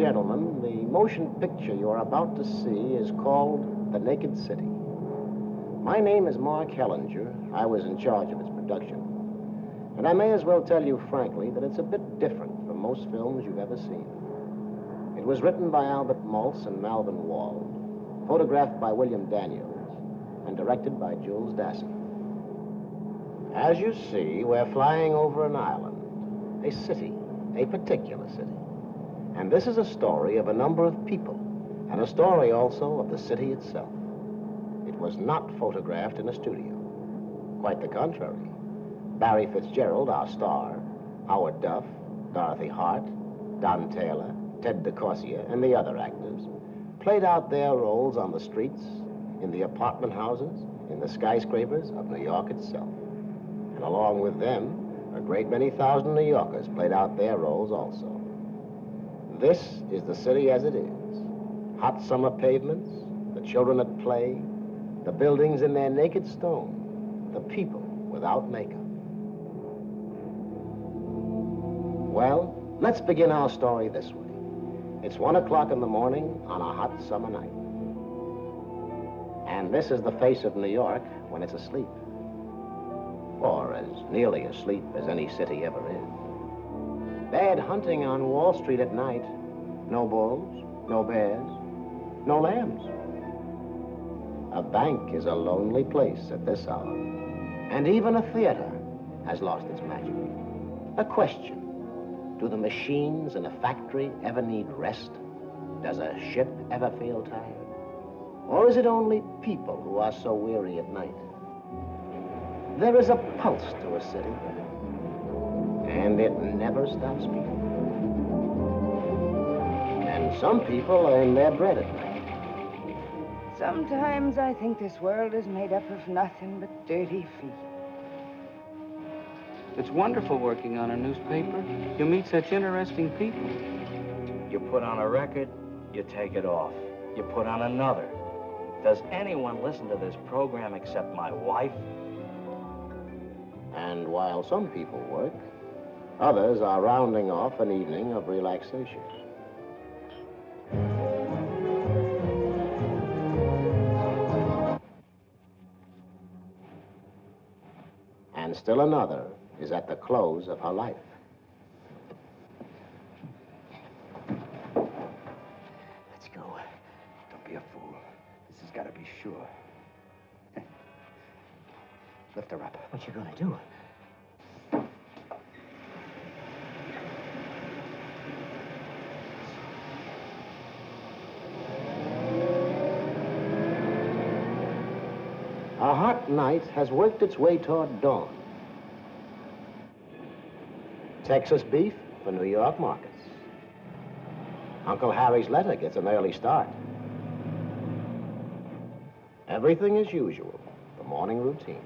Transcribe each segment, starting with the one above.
gentlemen, the motion picture you are about to see is called The Naked City. My name is Mark Hellinger. I was in charge of its production. And I may as well tell you frankly that it's a bit different from most films you've ever seen. It was written by Albert Maltz and Malvin Wald, photographed by William Daniels, and directed by Jules Dassin. As you see, we're flying over an island, a city, a particular city. And this is a story of a number of people, and a story also of the city itself. It was not photographed in a studio. Quite the contrary. Barry Fitzgerald, our star, Howard Duff, Dorothy Hart, Don Taylor, Ted DeCorsia, and the other actors played out their roles on the streets, in the apartment houses, in the skyscrapers of New York itself. And along with them, a great many thousand New Yorkers played out their roles also. This is the city as it is. Hot summer pavements, the children at play, the buildings in their naked stone, the people without makeup. Well, let's begin our story this way. It's 1 o'clock in the morning on a hot summer night. And this is the face of New York when it's asleep. Or as nearly asleep as any city ever is. Bad hunting on Wall Street at night. No bulls, no bears, no lambs. A bank is a lonely place at this hour. And even a theater has lost its magic. A question. Do the machines in a factory ever need rest? Does a ship ever feel tired? Or is it only people who are so weary at night? There is a pulse to a city, and it never stops beating. And some people earn their bread at night. Sometimes I think this world is made up of nothing but dirty feet. It's wonderful working on a newspaper. You meet such interesting people. You put on a record, you take it off. You put on another. Does anyone listen to this program except my wife? And while some people work, others are rounding off an evening of relaxation. And still another is at the close of her life. Let's go. Don't be a fool. This has got to be sure. Lift her up. What you gonna do? A hot night has worked its way toward dawn. Texas beef for New York markets. Uncle Harry's letter gets an early start. Everything as usual, the morning routine.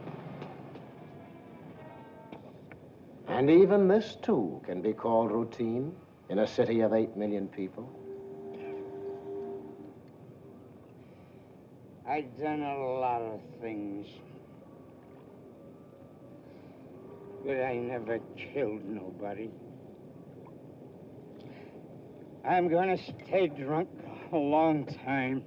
And even this, too, can be called routine in a city of 8 million people. I've done a lot of things. But I never killed nobody. I'm gonna stay drunk a long time.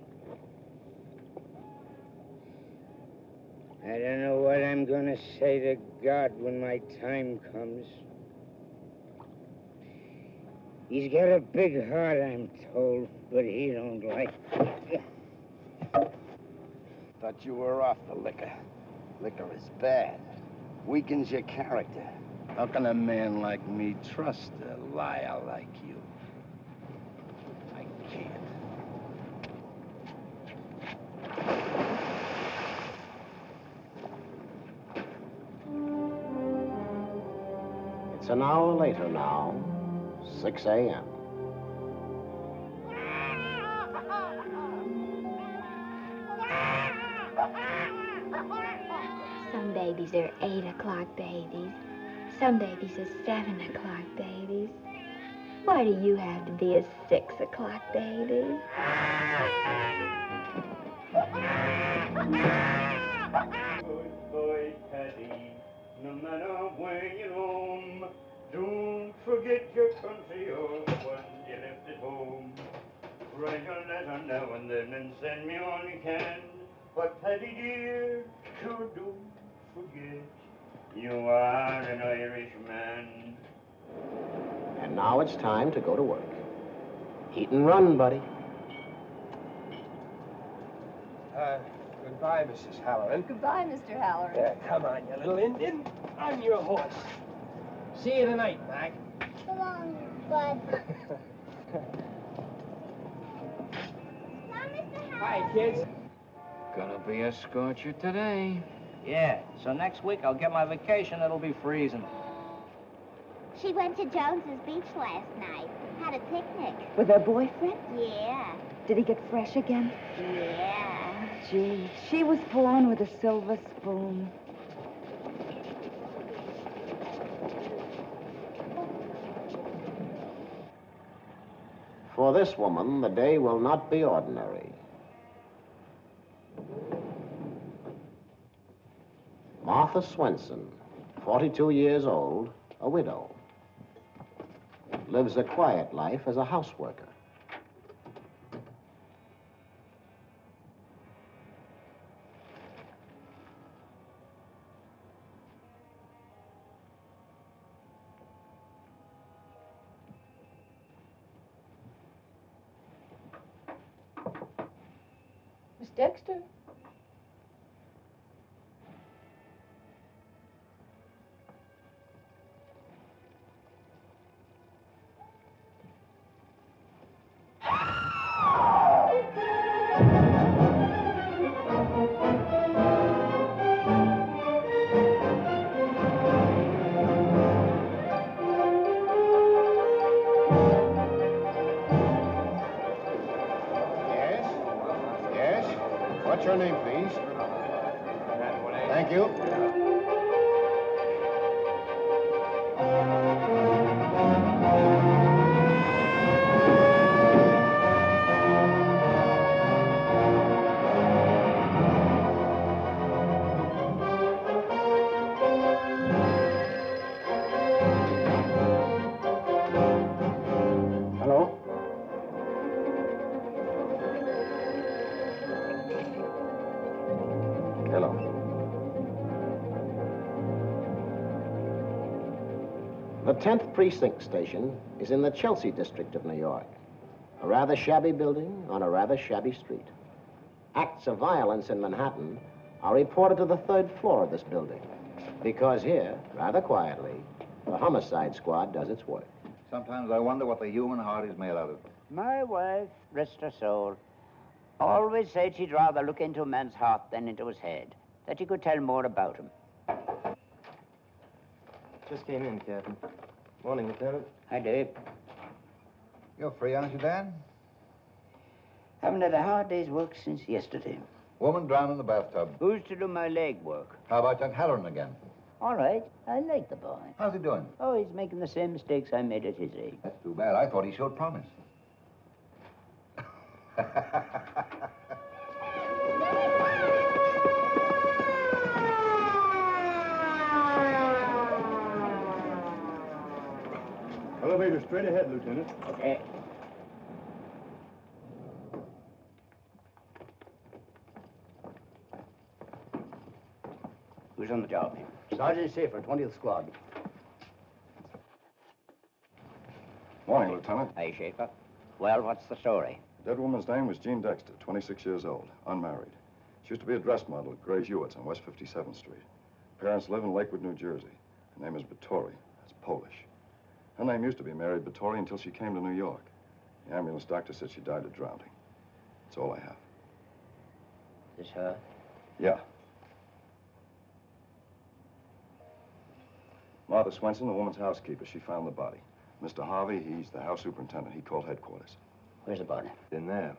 I don't know what I'm gonna say to God when my time comes. He's got a big heart, I'm told, but he don't like it. Thought you were off the liquor. Liquor is bad. Weakens your character. How can a man like me trust a liar like you? I can't. It's an hour later now, 6 a.m. Some babies are 8 o'clock babies. Some babies are 7 o'clock babies. Why do you have to be a 6 o'clock baby? Good boy, Paddy, no matter when you roam, don't forget your country or the one you left at home. now and then and send me all you can. But Paddy dear, sure don't forget you are an Irishman. And now it's time to go to work. Eat and run, buddy. Goodbye, Mrs. Halloran. Goodbye, Mr. Halloran. Yeah, come on, you little Indian. On your horse. See you tonight, Mac. Come on, Bud. Hi, kids. Gonna be a scorcher today. Yeah, so next week I'll get my vacation. It'll be freezing. She went to Jones's Beach last night. Had a picnic. With her boyfriend? Yeah. Did he get fresh again? Yeah. Gee, she was born with a silver spoon. For this woman, the day will not be ordinary. Martha Swenson, 42 years old, a widow. Lives a quiet life as a houseworker. Miss Dexter? What's your name, please? Thank you. Hello? Hello. The 10th Precinct Station is in the Chelsea district of New York. A rather shabby building on a rather shabby street. Acts of violence in Manhattan are reported to the 3rd floor of this building. Because here, rather quietly, the homicide squad does its work. Sometimes I wonder what the human heart is made out of. My wife, rest her soul, always said she'd rather look into a man's heart than into his head, that you could tell more about him. Just came in, Captain. Morning, Lieutenant. Hi, Dave. You're free, aren't you, Dan? Haven't had a hard day's work since yesterday. Woman drowned in the bathtub. Who's to do my leg work? How about that Halloran again? All right, I like the boy. How's he doing? Oh, he's making the same mistakes I made at his age. That's too bad. I thought he showed promise. Elevator straight ahead, Lieutenant. Okay. Who's on the job? Sergeant Schaefer, 20th Squad. Morning, Lieutenant. Hi, Schaefer. Well, what's the story? Dead woman's name was Jean Dexter, 26 years old, unmarried. She used to be a dress model at Gray's Hewitts on West 57th Street. Parents live in Lakewood, New Jersey. Her name is Vittori. That's Polish. Her name used to be Mary Vittori until she came to New York. The ambulance doctor said she died of drowning. That's all I have. This her? Yeah. Martha Swenson, the woman's housekeeper, she found the body. Mr. Harvey, he's the house superintendent. He called headquarters. Where's the body? In there.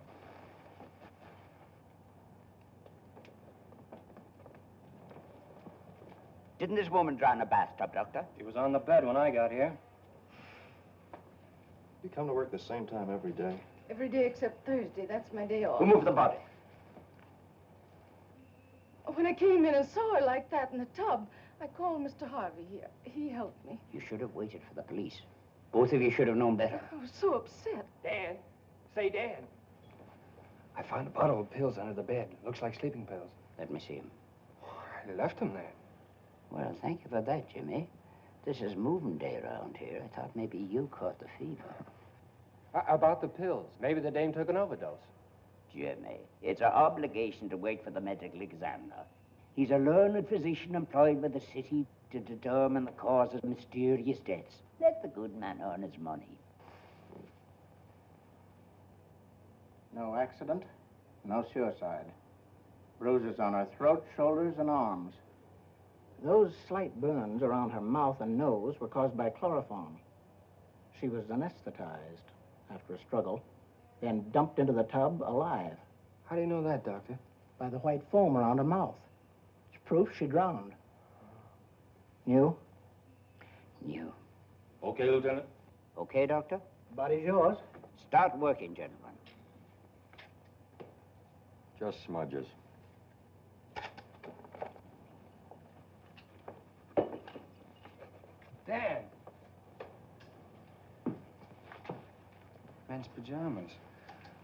Didn't this woman drown in a bathtub, Doctor? He was on the bed when I got here. You come to work the same time every day? Every day except Thursday. That's my day off. Who moved the body? When I came in and saw her like that in the tub, I called Mr. Harvey here. He helped me. You should have waited for the police. Both of you should have known better. I was so upset. Dan. Say, Dan. I found a bottle of pills under the bed. Looks like sleeping pills. Let me see him. I left them there. Well, thank you for that, Jimmy. This is moving day around here. I thought maybe you caught the fever. About the pills. Maybe the dame took an overdose. Jimmy, it's our obligation to wait for the medical examiner. He's a learned physician employed by the city to determine the cause of mysterious deaths. Let the good man earn his money. No accident, no suicide. Bruises on her throat, shoulders, and arms. Those slight burns around her mouth and nose were caused by chloroform. She was anesthetized after a struggle, then dumped into the tub alive. How do you know that, Doctor? By the white foam around her mouth. It's proof she drowned. New? New. Okay, Lieutenant? Okay, Doctor? Body's yours. Start working, gentlemen. Just smudges. Dan! Men's pajamas.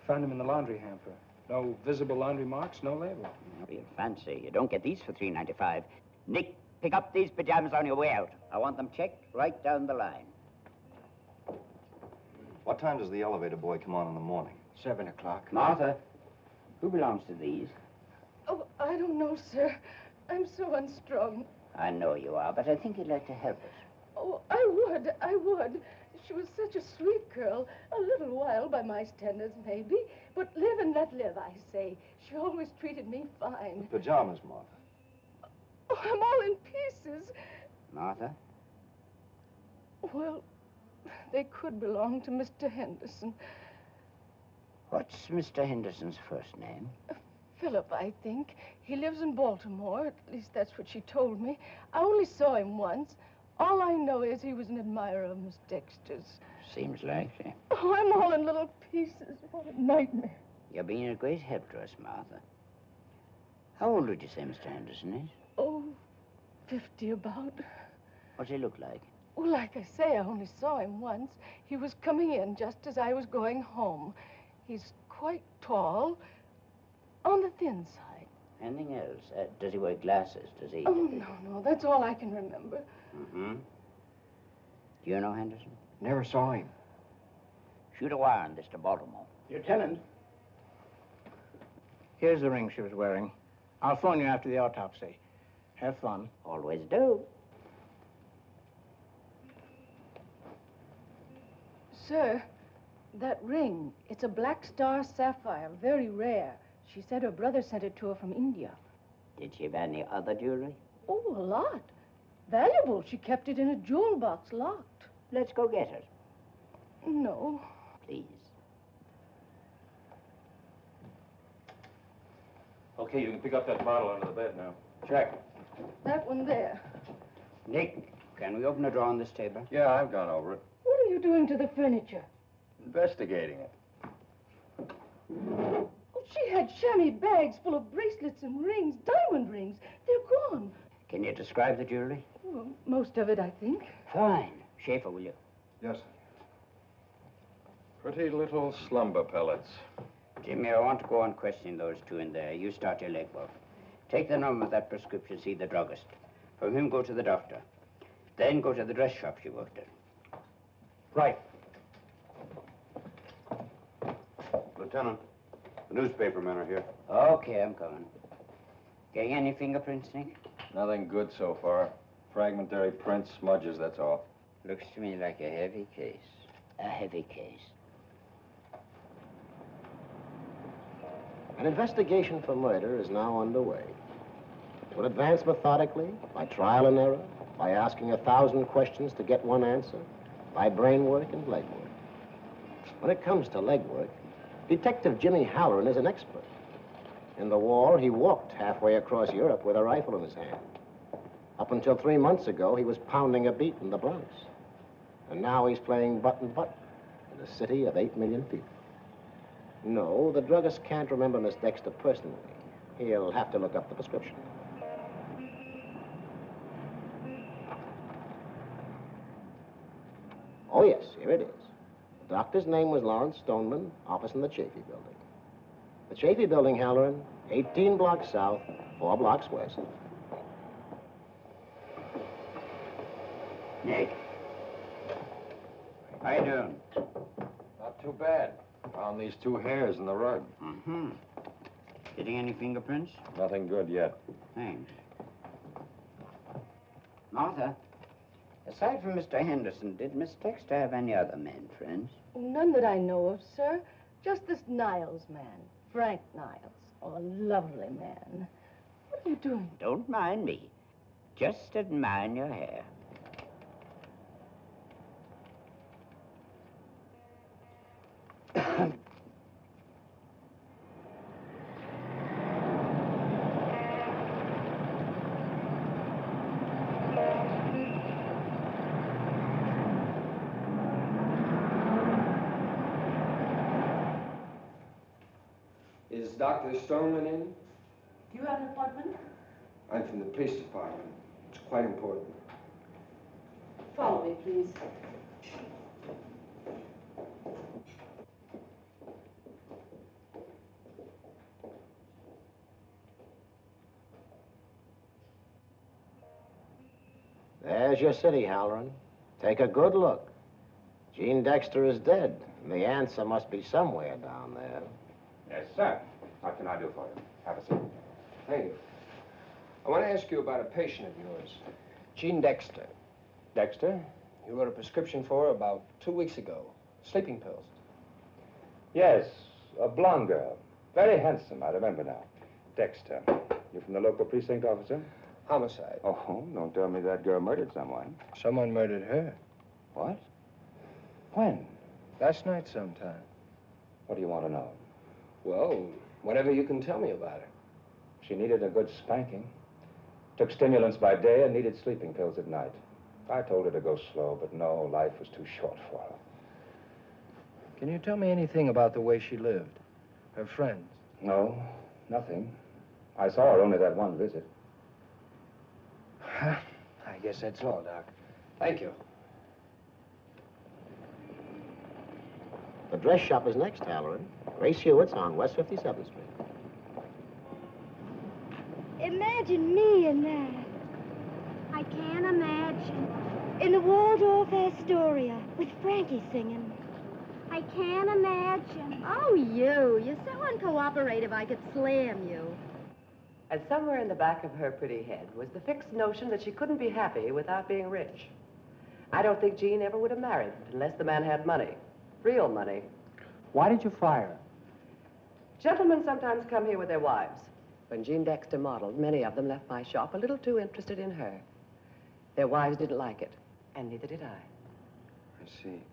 Found them in the laundry hamper. No visible laundry marks, no label. Real fancy. You don't get these for $3.95. Nick, pick up these pajamas on your way out. I want them checked right down the line. What time does the elevator boy come on in the morning? 7 o'clock. Martha, who belongs to these? Oh, I don't know, sir. I'm so unstrung. I know you are, but I think you'd like to help us. Oh, I would. She was such a sweet girl. A little while by my standards, maybe. But live and let live, I say. She always treated me fine. Pajamas, Martha. Oh, I'm all in pieces. Martha? Well, they could belong to Mr. Henderson. What's Mr. Henderson's first name? Philip, I think. He lives in Baltimore. At least that's what she told me. I only saw him once. All I know is he was an admirer of Miss Dexter's. Seems likely. Oh, I'm all in little pieces. What a nightmare. You're being a great help to us, Martha. How old would you say Mr. Henderson is? Oh, 50 about. What's he look like? Well, like I say, I only saw him once. He was coming in just as I was going home. He's quite tall, on the thin side. Anything else? Does he wear glasses? Does he? Oh, no, that's all I can remember. Mm-hmm. Do you know Henderson? Never saw him. Shoot a wire on this to Baltimore. Lieutenant. Here's the ring she was wearing. I'll phone you after the autopsy. Have fun. Always do. Sir, that ring, it's a black star sapphire, very rare. She said her brother sent it to her from India. Did she have any other jewelry? Oh, a lot. Valuable. She kept it in a jewel box, locked. Let's go get her. No. Please. Okay, you can pick up that bottle under the bed now. Check. That one there. Nick, can we open a drawer on this table? Yeah, I've gone over it. What are you doing to the furniture? Investigating it. Oh, she had chamois bags full of bracelets and rings, diamond rings. They're gone. Can you describe the jewelry? Well, most of it, I think. Fine. Schaefer, will you? Yes, sir. Pretty little slumber pellets. Jimmy, I want to go on questioning those two in there. You start your legwork. Take the number of that prescription, see the druggist. From him, go to the doctor. Then go to the dress shop she worked at. Right. Lieutenant, the newspaper men are here. Okay, I'm coming. Getting any fingerprints, Nick? Nothing good so far. Fragmentary prints, smudges, that's all. Looks to me like a heavy case. A heavy case. An investigation for murder is now underway. It will advance methodically, by trial and error, by asking 1,000 questions to get one answer, by brain work and leg work. When it comes to leg work, Detective Jimmy Halloran is an expert. In the war, he walked halfway across Europe with a rifle in his hand. Up until 3 months ago, he was pounding a beat in the Bronx. And now he's playing butt and butt in a city of 8 million people. No, the druggist can't remember Miss Dexter personally. He'll have to look up the prescription. Oh, yes, here it is. The doctor's name was Lawrence Stoneman, office in the Chafee building. The Chafee Building, Halloran. 18 blocks south, 4 blocks west. Nick. How you doing? Not too bad. Found these 2 hairs in the rug. Mm-hmm. Getting any fingerprints? Nothing good yet. Thanks. Martha, aside from Mr. Henderson, did Miss Dexter have any other men friends? None that I know of, sir. Just this Niles man, Frank Niles. Oh, a lovely man. What are you doing? Don't mind me. Just admire your hair. Is Dr. Stoneman in? Do you have an appointment? I'm from the police department. It's quite important. Follow me, please. There's your city, Halloran. Take a good look. Gene Dexter is dead, and the answer must be somewhere down there. Yes, sir. What can I do for you? Have a seat. Thank you. I want to ask you about a patient of yours, Gene Dexter. Dexter? You wrote a prescription for her about 2 weeks ago. Sleeping pills. Yes, a blonde girl. Very handsome, I remember now. Dexter. You from the local precinct, officer? Homicide. Oh, don't tell me that girl murdered someone. Someone murdered her. What? When? Last night sometime. What do you want to know? Well, whatever you can tell me about her. She needed a good spanking. Took stimulants by day and needed sleeping pills at night. I told her to go slow, but no, life was too short for her. Can you tell me anything about the way she lived? Her friends? No, nothing. I saw her only that one visit. I guess that's all, Doc. Thank you. The dress shop is next, Halloran. Grace Hewitt's on West 57th Street. Imagine me in that. I can't imagine. In the Waldorf Astoria, with Frankie singing. I can't imagine. Oh, you're so uncooperative I could slam you. And somewhere in the back of her pretty head was the fixed notion that she couldn't be happy without being rich. I don't think Jean ever would have married unless the man had money. Real money. Why did you fire her? Gentlemen sometimes come here with their wives. When Jean Dexter modeled, many of them left my shop a little too interested in her. Their wives didn't like it, and neither did I. I see.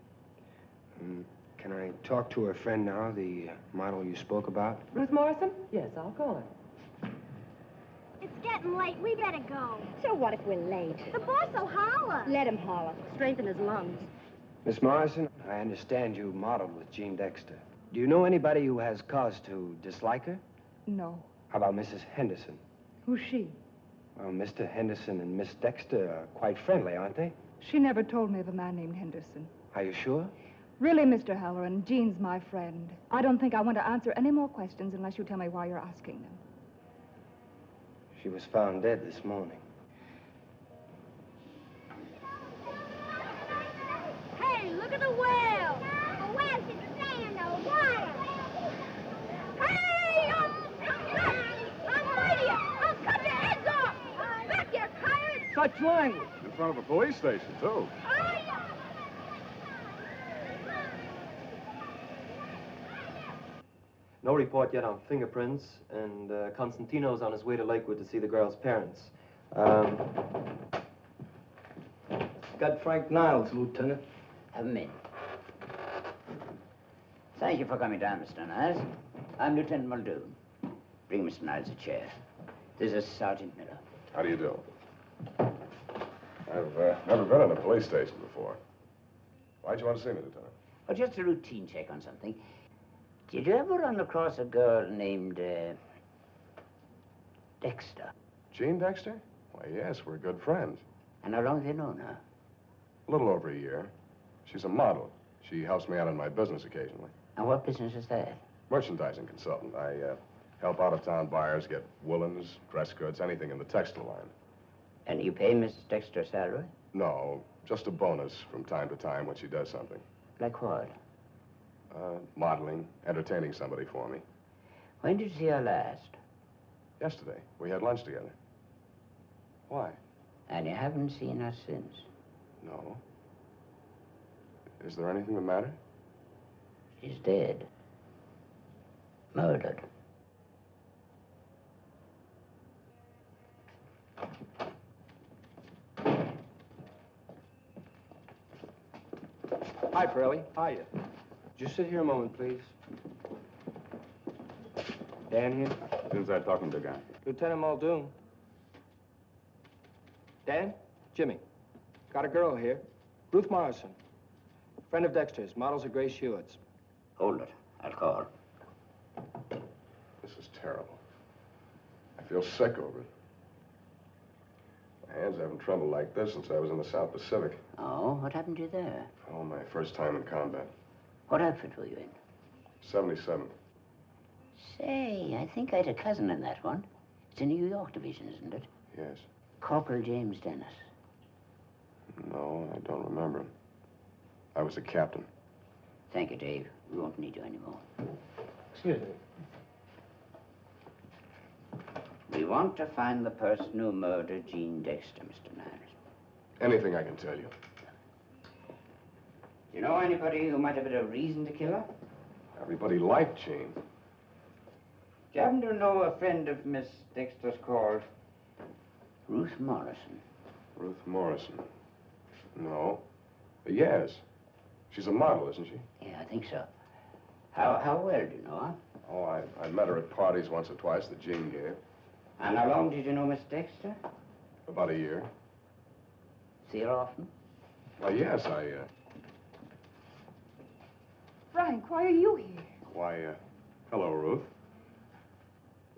Can I talk to her friend now, the model you spoke about? Ruth Morrison? Yes, I'll call her. It's getting late. We better go. So what if we're late? The boss will holler. Let him holler. Strengthen his lungs. Miss Morrison, I understand you modeled with Gene Dexter. Do you know anybody who has cause to dislike her? No. How about Mrs. Henderson? Who's she? Well, Mr. Henderson and Miss Dexter are quite friendly, aren't they? She never told me of a man named Henderson. Are you sure? Really, Mr. Halloran, Jean's my friend. I don't think I want to answer any more questions unless you tell me why you're asking them. She was found dead this morning. Hey, look at the whale. The whale should stay in the water. Hey, I'm mighty. I'll cut your heads off. Back, you coyote. Such language. In front of a police station, too. No report yet on fingerprints, and Constantino's on his way to Lakewood to see the girl's parents. Got Frank Niles, Lieutenant. Have him in. Thank you for coming down, Mr. Niles. I'm Lieutenant Muldoon. Bring Mr. Niles a chair. This is Sergeant Miller. How do you do? I've never been in a police station before. Why'd you want to see me, Lieutenant? Oh, just a routine check on something. Did you ever run across a girl named, Dexter? Gene Dexter? Why, yes, we're good friends. And how long have you known her? A little over a year. She's a model. She helps me out in my business occasionally. And what business is that? Merchandising consultant. I help out-of-town buyers get woolens, dress goods, anything in the textile line. And you pay Miss Dexter salary? No, just a bonus from time to time when she does something. Like what? Modeling, entertaining somebody for me. When did you see her last? Yesterday. We had lunch together. Why? And you haven't seen her since? No. Is there anything the matter? She's dead. Murdered. Hi, Pirelli. Hiya. Just sit here a moment, please. Dan here? Inside talking to the guy. Lieutenant Muldoon. Dan? Jimmy. Got a girl here. Ruth Morrison. Friend of Dexter's. Models are Grace Hewitt's. Hold it. I'll call. This is terrible. I feel sick over it. My hands are having trouble like this since I was in the South Pacific. Oh, what happened to you there? Oh, my first time in combat. What outfit were you in? 77. Say, I think I had a cousin in that one. It's a New York division, isn't it? Yes. Corporal James Dennis. No, I don't remember him. I was a captain. Thank you, Dave. We won't need you anymore. Excuse me. We want to find the person who murdered Jean Dexter, Mr. Niles. Anything I can tell you. Do you know anybody who might have had a reason to kill her? Everybody liked Jean. Do you happen to know a friend of Miss Dexter's called Ruth Morrison? Ruth Morrison? No. Yes. She's a model, isn't she? Yeah, I think so. How well do you know her? Oh, I met her at parties once or twice that Jean gave. And how long did you know Miss Dexter? About a year. See her often? Well, yes, Frank, why are you here? Why, hello, Ruth.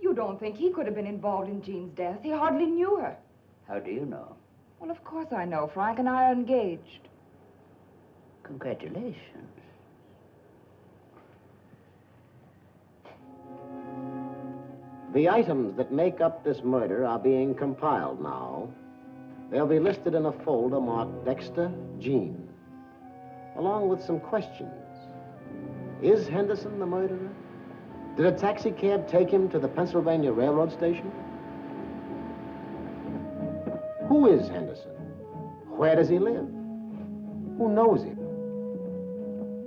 You don't think he could have been involved in Jean's death? He hardly knew her. How do you know? Well, of course I know. Frank and I are engaged. Congratulations. The items that make up this murder are being compiled now. They'll be listed in a folder marked Dexter, Jean, along with some questions. Is Henderson the murderer? Did a taxi cab take him to the Pennsylvania Railroad station? Who is Henderson? Where does he live? Who knows him?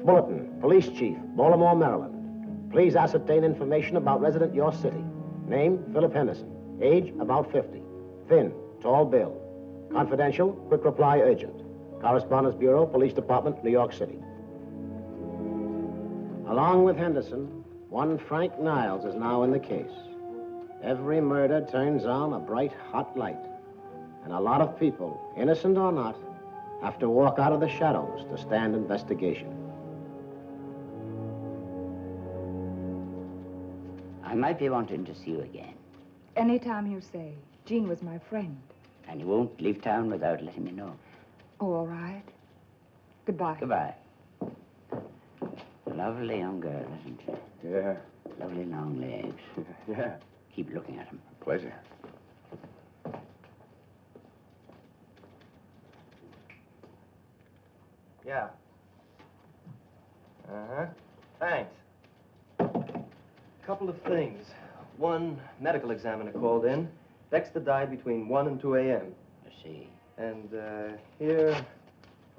Bulletin, Police Chief, Baltimore, Maryland. Please ascertain information about resident your city. Name, Philip Henderson. Age, about 50. Thin, tall build. Confidential, quick reply, urgent. Correspondence Bureau, Police Department, New York City. Along with Henderson, one Frank Niles is now in the case. Every murder turns on a bright, hot light. And a lot of people, innocent or not, have to walk out of the shadows to stand investigation. I might be wanting to see you again. Anytime you say. Jean was my friend. And you won't leave town without letting me know. Oh, all right. Goodbye. Goodbye. Lovely young girl, isn't she? Yeah. Lovely long legs. Yeah. Keep looking at him. Pleasure. Yeah. Uh-huh. Thanks. Couple of things. One, medical examiner called in. Dexter died between 1 and 2 a.m. I see. And, here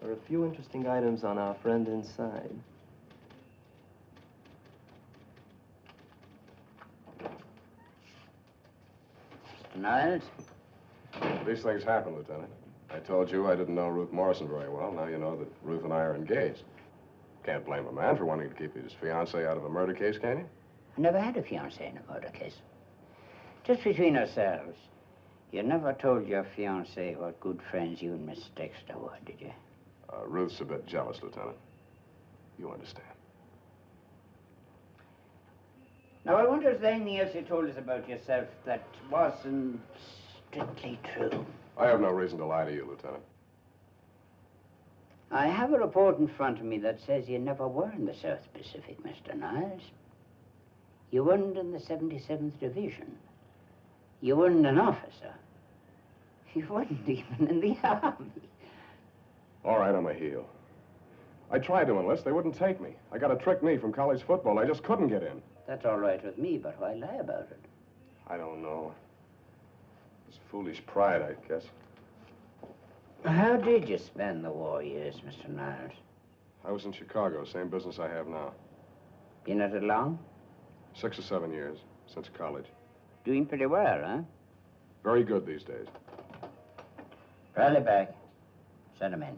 are a few interesting items on our friend inside. Mr. Niles? These things happen, Lieutenant. I told you I didn't know Ruth Morrison very well. Now you know that Ruth and I are engaged. Can't blame a man for wanting to keep his fiancée out of a murder case, can you? I never had a fiancée in a murder case. Just between ourselves, you never told your fiancée what good friends you and Miss Dexter were, did you? Ruth's a bit jealous, Lieutenant. You understand. Now, I wonder if there's anything else you told us about yourself that wasn't strictly true. I have no reason to lie to you, Lieutenant. I have a report in front of me that says you never were in the South Pacific, Mr. Niles. You weren't in the 77th Division. You weren't an officer. You weren't even in the Army. All right, I'm a heel. I tried to enlist. They wouldn't take me. I got a trick knee from college football. I just couldn't get in. That's all right with me, but why lie about it? I don't know. It's foolish pride, I guess. How did you spend the war years, Mr. Niles? I was in Chicago, same business I have now. Been at it long? 6 or 7 years, since college. Doing pretty well, huh? Very good these days. Rally back. Send him in.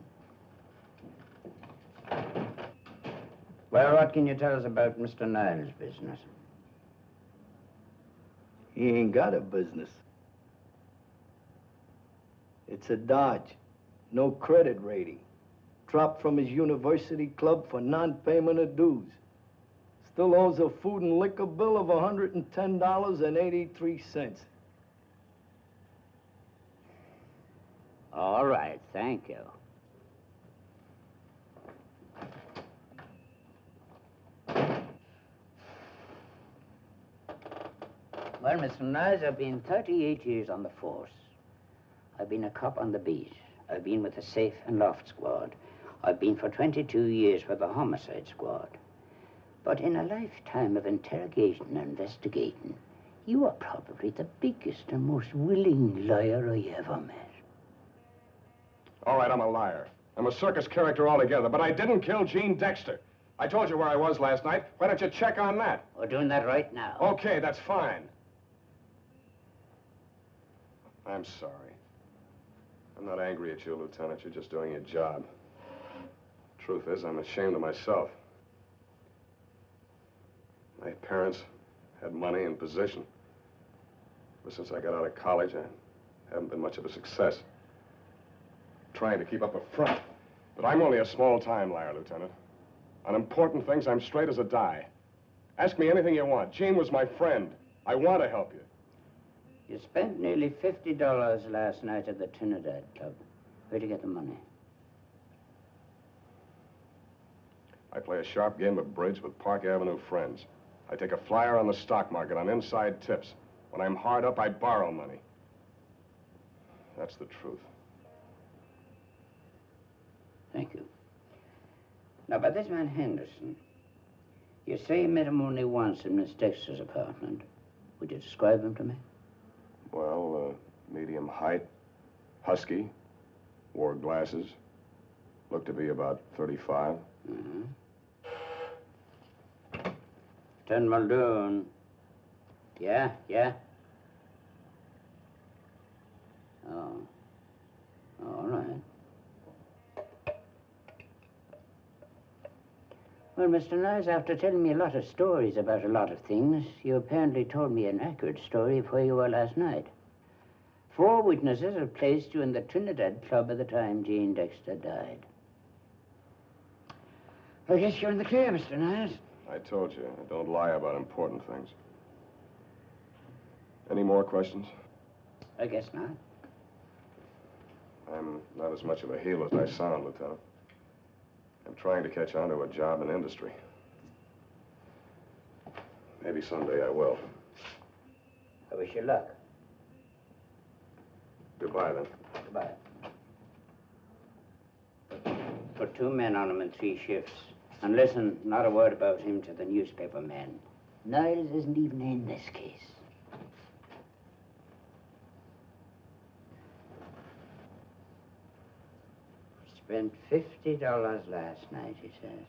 Well, what can you tell us about Mr. Niles' business? He ain't got a business. It's a dodge. No credit rating. Dropped from his university club for non-payment of dues. Still owes a food and liquor bill of $110.83. All right, thank you. Well, Mr. Niles, I've been 38 years on the force. I've been a cop on the beat. I've been with the safe and loft squad. I've been for 22 years with the homicide squad. But in a lifetime of interrogation and investigating, you are probably the biggest and most willing liar I ever met. All right, I'm a liar. I'm a circus character altogether, but I didn't kill Gene Dexter. I told you where I was last night. Why don't you check on that? We're doing that right now. Okay, that's fine. I'm sorry. I'm not angry at you, Lieutenant. You're just doing your job. Truth is, I'm ashamed of myself. My parents had money and position. But since I got out of college, I haven't been much of a success. Trying to keep up a front. But I'm only a small-time liar, Lieutenant. On important things, I'm straight as a die. Ask me anything you want. Gene was my friend. I want to help you. You spent nearly $50 last night at the Trinidad Club. Where'd you get the money? I play a sharp game of bridge with Park Avenue friends. I take a flyer on the stock market on inside tips. When I'm hard up, I borrow money. That's the truth. Thank you. Now, about this man Henderson, you say you met him only once in Miss Dexter's apartment. Would you describe him to me? Well, medium height, husky, wore glasses, looked to be about 35. Mm-hmm. 10 Muldoon. Yeah? Oh. All right. Well, Mr. Niles, after telling me a lot of stories about a lot of things, you apparently told me an accurate story of where you were last night. 4 witnesses have placed you in the Trinidad Club at the time Gene Dexter died. I guess you're in the clear, Mr. Niles. I told you, I don't lie about important things. Any more questions? I guess not. I'm not as much of a heel as I sound, Lieutenant. I'm trying to catch on to a job in industry. Maybe someday I will. I wish you luck. Goodbye, then. Goodbye. Put 2 men on him in 3 shifts. And listen, not a word about him to the newspaper men. Niles isn't even in this case. Spent $50 last night, he says.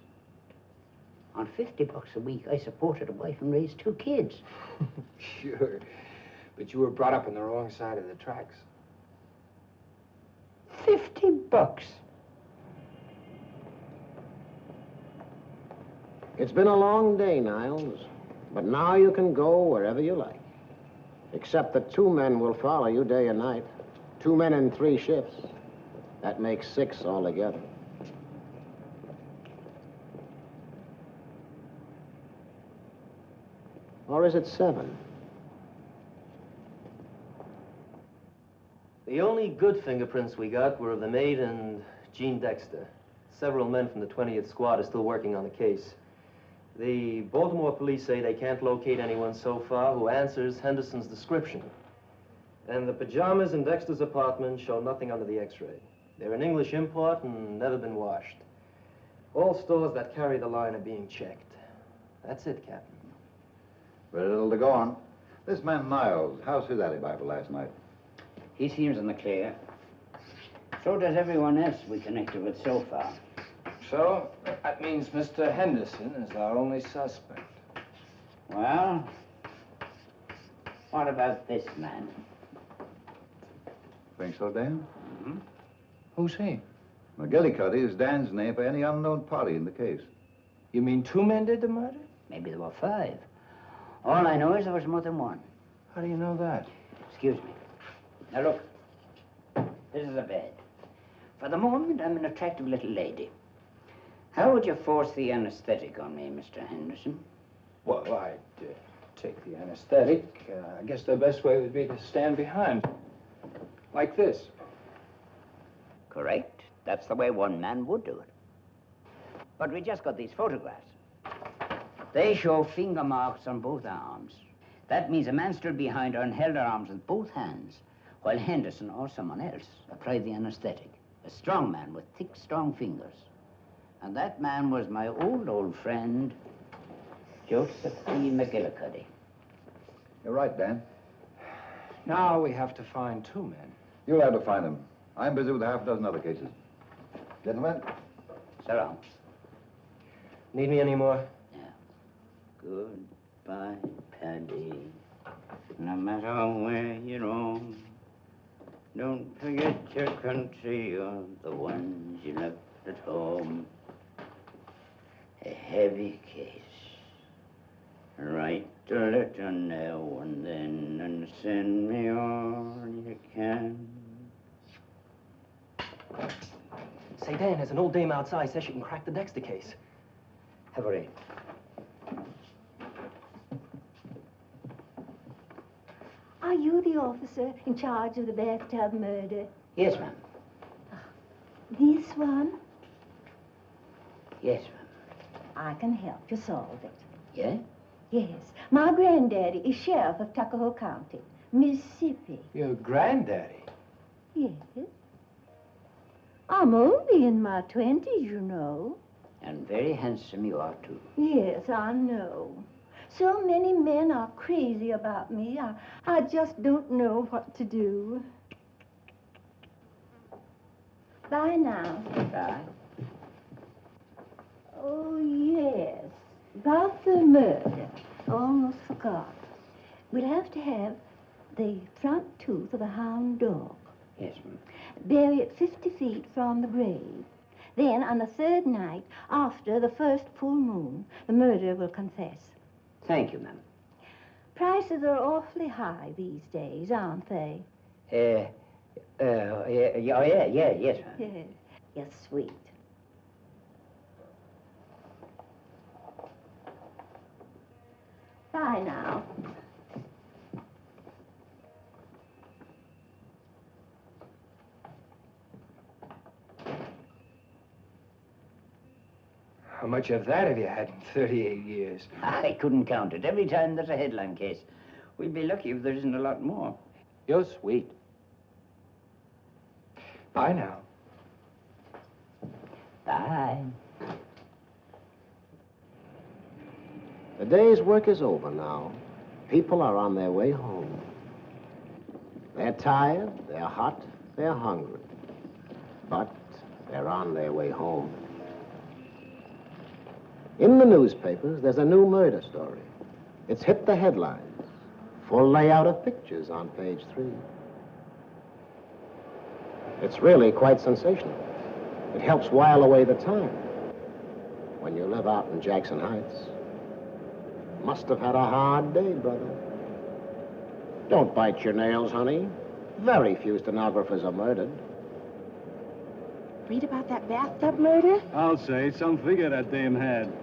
On $50 a week, I supported a wife and raised 2 kids. Sure. But you were brought up on the wrong side of the tracks. $50. It's been a long day, Niles, but now you can go wherever you like. Except that 2 men will follow you day and night. 2 men in 3 shifts. That makes 6 altogether. Or is it 7? The only good fingerprints we got were of the maid and Gene Dexter. Several men from the 20th Squad are still working on the case. The Baltimore police say they can't locate anyone so far who answers Henderson's description. And the pajamas in Dexter's apartment show nothing under the X-ray. They're an English import and never been washed. All stores that carry the line are being checked. That's it, Captain. Very little to go on. This man Niles, how's his alibi for last night? He seems in the clear. So does everyone else we connected with so far. So, that means Mr. Henderson is our only suspect. Well, what about this man? Think so, Dan? Hmm? Who's he? McGillicuddy is Dan's name for any unknown party in the case. You mean 2 men did the murder? Maybe there were 5. All I know is there was more than one. How do you know that? Excuse me. Now look, this is a bed. For the moment, I'm an attractive little lady. How would you force the anesthetic on me, Mr. Henderson? Well, I'd take the anesthetic. I guess the best way would be to stand behind. Like this. Correct. That's the way one man would do it. But we just got these photographs. They show finger marks on both arms. That means a man stood behind her and held her arms with both hands, while Henderson or someone else applied the anesthetic. A strong man with thick, strong fingers. And that man was my old friend, Joseph P. McGillicuddy. You're right, Dan. Now we have to find 2 men. You'll have to find him. I'm busy with half a dozen other cases. Gentlemen? So long. Need me anymore? Goodbye, Paddy. No matter where you roam, don't forget your country or the ones you left at home. A heavy case. Write a letter now and then and send me all you can. Say, Dan, there's an old dame outside says she can crack the Dexter case. Have her in. Are you the officer in charge of the bathtub murder? Yes, ma'am. This one? Yes, ma'am. I can help you solve it. Yeah? Yes. My granddaddy is sheriff of Tuckahoe County, Mississippi. Your granddaddy? Yes. I'm only in my 20s, you know. And very handsome you are, too. Yes, I know. So many men are crazy about me. I just don't know what to do. Bye now. Bye. Oh, yes. About the murder. Almost forgot. We'll have to have the front tooth of a hound dog. Yes, ma'am. Bury it 50 feet from the grave. Then, on the 3rd night, after the first full moon, the murderer will confess. Thank you, ma'am. Prices are awfully high these days, aren't they? Yes, ma'am. Yes. You're sweet. Bye now. How much of that have you had in 38 years? I couldn't count it. Every time there's a headline case. We'd be lucky if there isn't a lot more. You're sweet. Bye now. Bye. The day's work is over now. People are on their way home. They're tired, they're hot, they're hungry. But they're on their way home. In the newspapers, there's a new murder story. It's hit the headlines. Full layout of pictures on page 3. It's really quite sensational. It helps while away the time. When you live out in Jackson Heights. Must have had a hard day, brother. Don't bite your nails, honey. Very few stenographers are murdered. Read about that bathtub murder? I'll say. Some figure that dame had.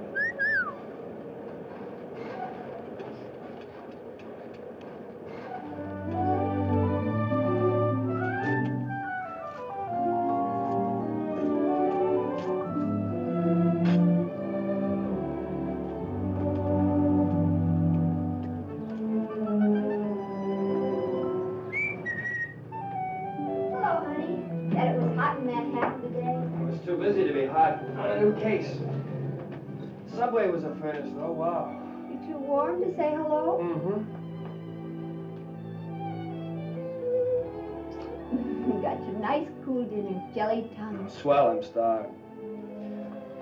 new case. Subway was a first, though. Wow. You too warm to say hello? Mm-hmm. You got your nice cool dinner, jelly tongue. Swell, I'm starved.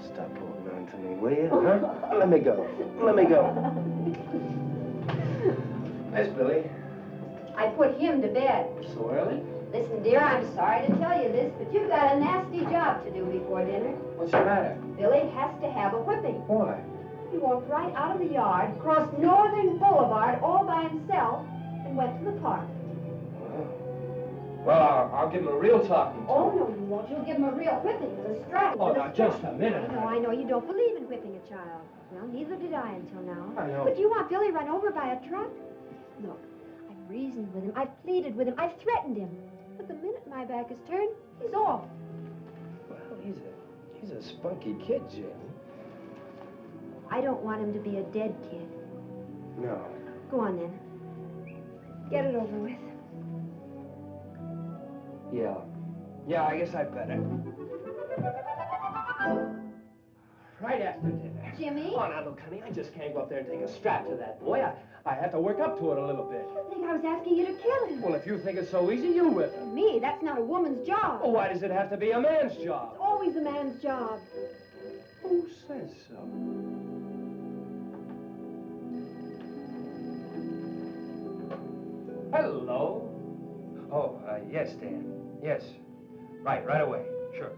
Stop holding on to me, will you? Huh? Let me go. Let me go. There's Billy. I put him to bed. So early? Listen, dear, I'm sorry to tell you this, but you've got a nasty job to do before dinner. What's the matter? Billy has to have a whipping. Why? He walked right out of the yard, crossed Northern Boulevard all by himself, and went to the park. Well, I'll give him a real talking to. Oh, no, you won't. You'll give him a real whipping with a strap. Oh, with a now, strap. just a minute. I know you don't believe in whipping a child. Well, neither did I until now. I know. But do you want Billy run over by a truck? Look, I've reasoned with him. I've pleaded with him. I've threatened him. But the minute my back is turned, he's off. Well, he's a spunky kid, Jim. I don't want him to be a dead kid. No. Go on, then. Get it over with. Yeah. Yeah, I guess I better. Right after dinner. Jimmy? Oh, now, look, honey, I just can't go up there and take a strap to that boy. I have to work up to it a little bit. I think I was asking you to kill him. Well, if you think it's so easy, you whip him. Me? That's not a woman's job. Well, why does it have to be a man's job? It's always a man's job. Who says so? Hello. Oh, yes, Dan. Yes. Right away. Sure.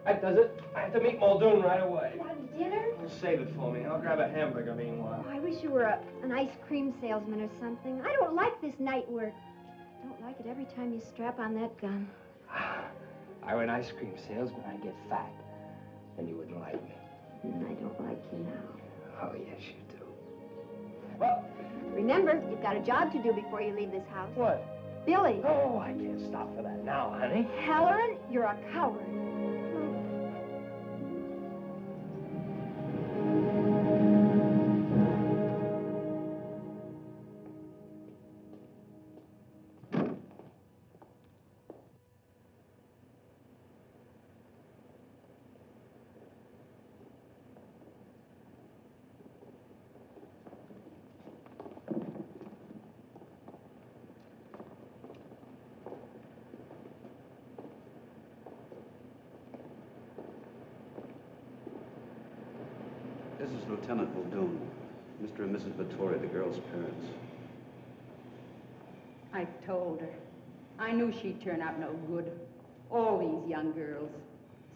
That does it. I have to meet Muldoon right away. Want dinner? Well, save it for me. I'll grab a hamburger meanwhile. Oh, I wish you were an ice cream salesman or something. I don't like this night work. I don't like it every time you strap on that gun. I were an ice cream salesman, I'd get fat. Then you wouldn't like me. I don't like you now. Oh, yes, you do. Well, remember, you've got a job to do before you leave this house. What? Billy. Oh, I can't stop for that now, honey. Halloran, you're a coward. This is Lieutenant Muldoon, Mr. and Mrs. Vittoria, the girl's parents. I told her. I knew she'd turn out no good. All these young girls.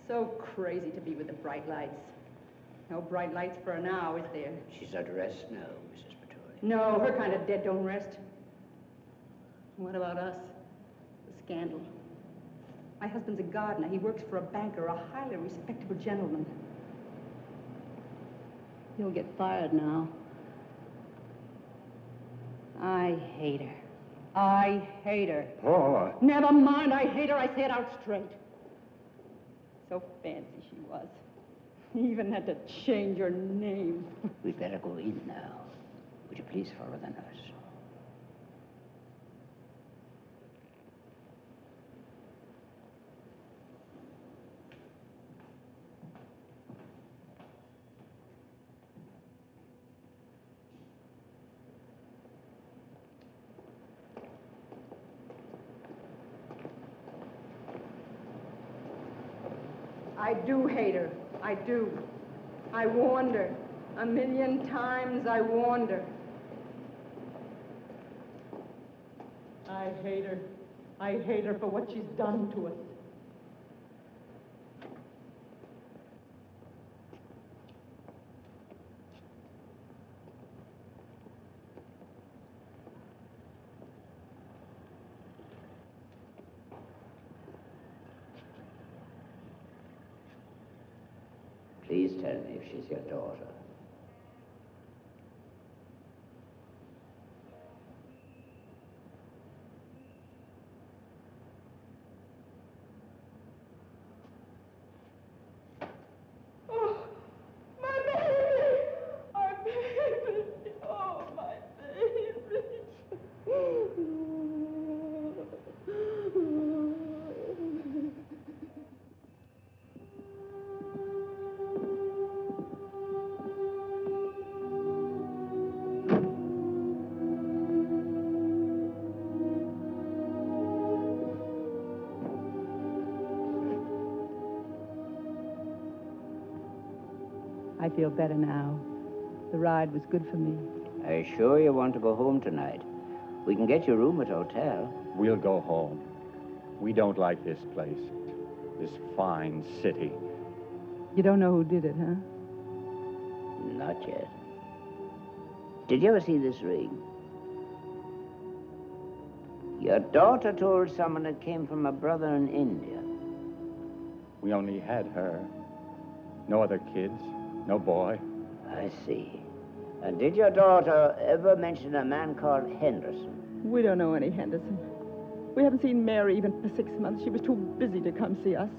So crazy to be with the bright lights. No bright lights for her now, is there? She's at rest now, Mrs. Vittoria. No, her kind of dead don't rest. What about us? The scandal. My husband's a gardener. He works for a banker, a highly respectable gentleman. He'll get fired now. I hate her. I hate her. Oh, Never mind, I hate her. I say it out straight. So fancy she was. Even had to change her name. We'd better go in now. Would you please follow the nurse? I do hate her. I do. I warned her. 1,000,000 times I warned her. I hate her. I hate her for what she's done to us. Please tell me if she's your daughter. Oh, my baby! My baby! Oh, my baby! I feel better now. The ride was good for me. Are you sure you want to go home tonight? We can get you a room at a hotel. We'll go home. We don't like this place. This fine city. You don't know who did it, huh? Not yet. Did you ever see this ring? Your daughter told someone it came from a brother in India. We only had her. No other kids. No boy. I see. And did your daughter ever mention a man called Henderson? We don't know any Henderson. We haven't seen Mary even for 6 months. She was too busy to come see us.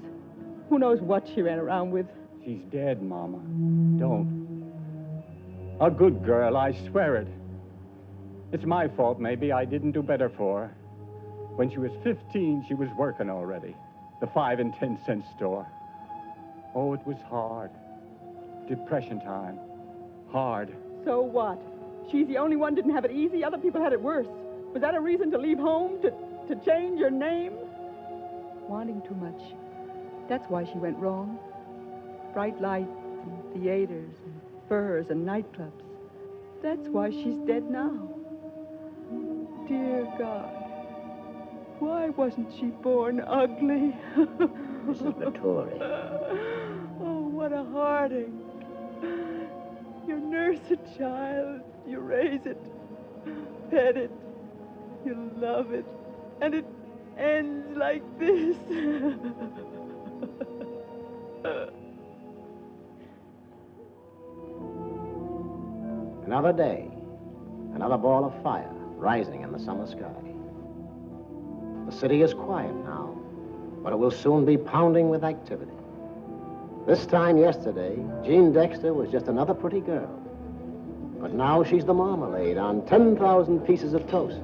Who knows what she ran around with? She's dead, Mama. Don't. A good girl, I swear it. It's my fault, maybe. I didn't do better for her. When she was 15, she was working already. The 5 and 10 cent store. Oh, it was hard. Depression time. Hard. So what? She's the only one didn't have it easy. Other people had it worse. Was that a reason to leave home? To change your name? Wanting too much. That's why she went wrong. Bright lights and theaters and furs and nightclubs. That's why she's dead now. Dear God. Why wasn't she born ugly? Mrs. Vittori. Oh, what a heartache. You nurse a child, you raise it, pet it, you love it, and it ends like this. Another day, another ball of fire rising in the summer sky. The city is quiet now, but it will soon be pounding with activity. This time yesterday, Jean Dexter was just another pretty girl. But now she's the marmalade on 10,000 pieces of toast.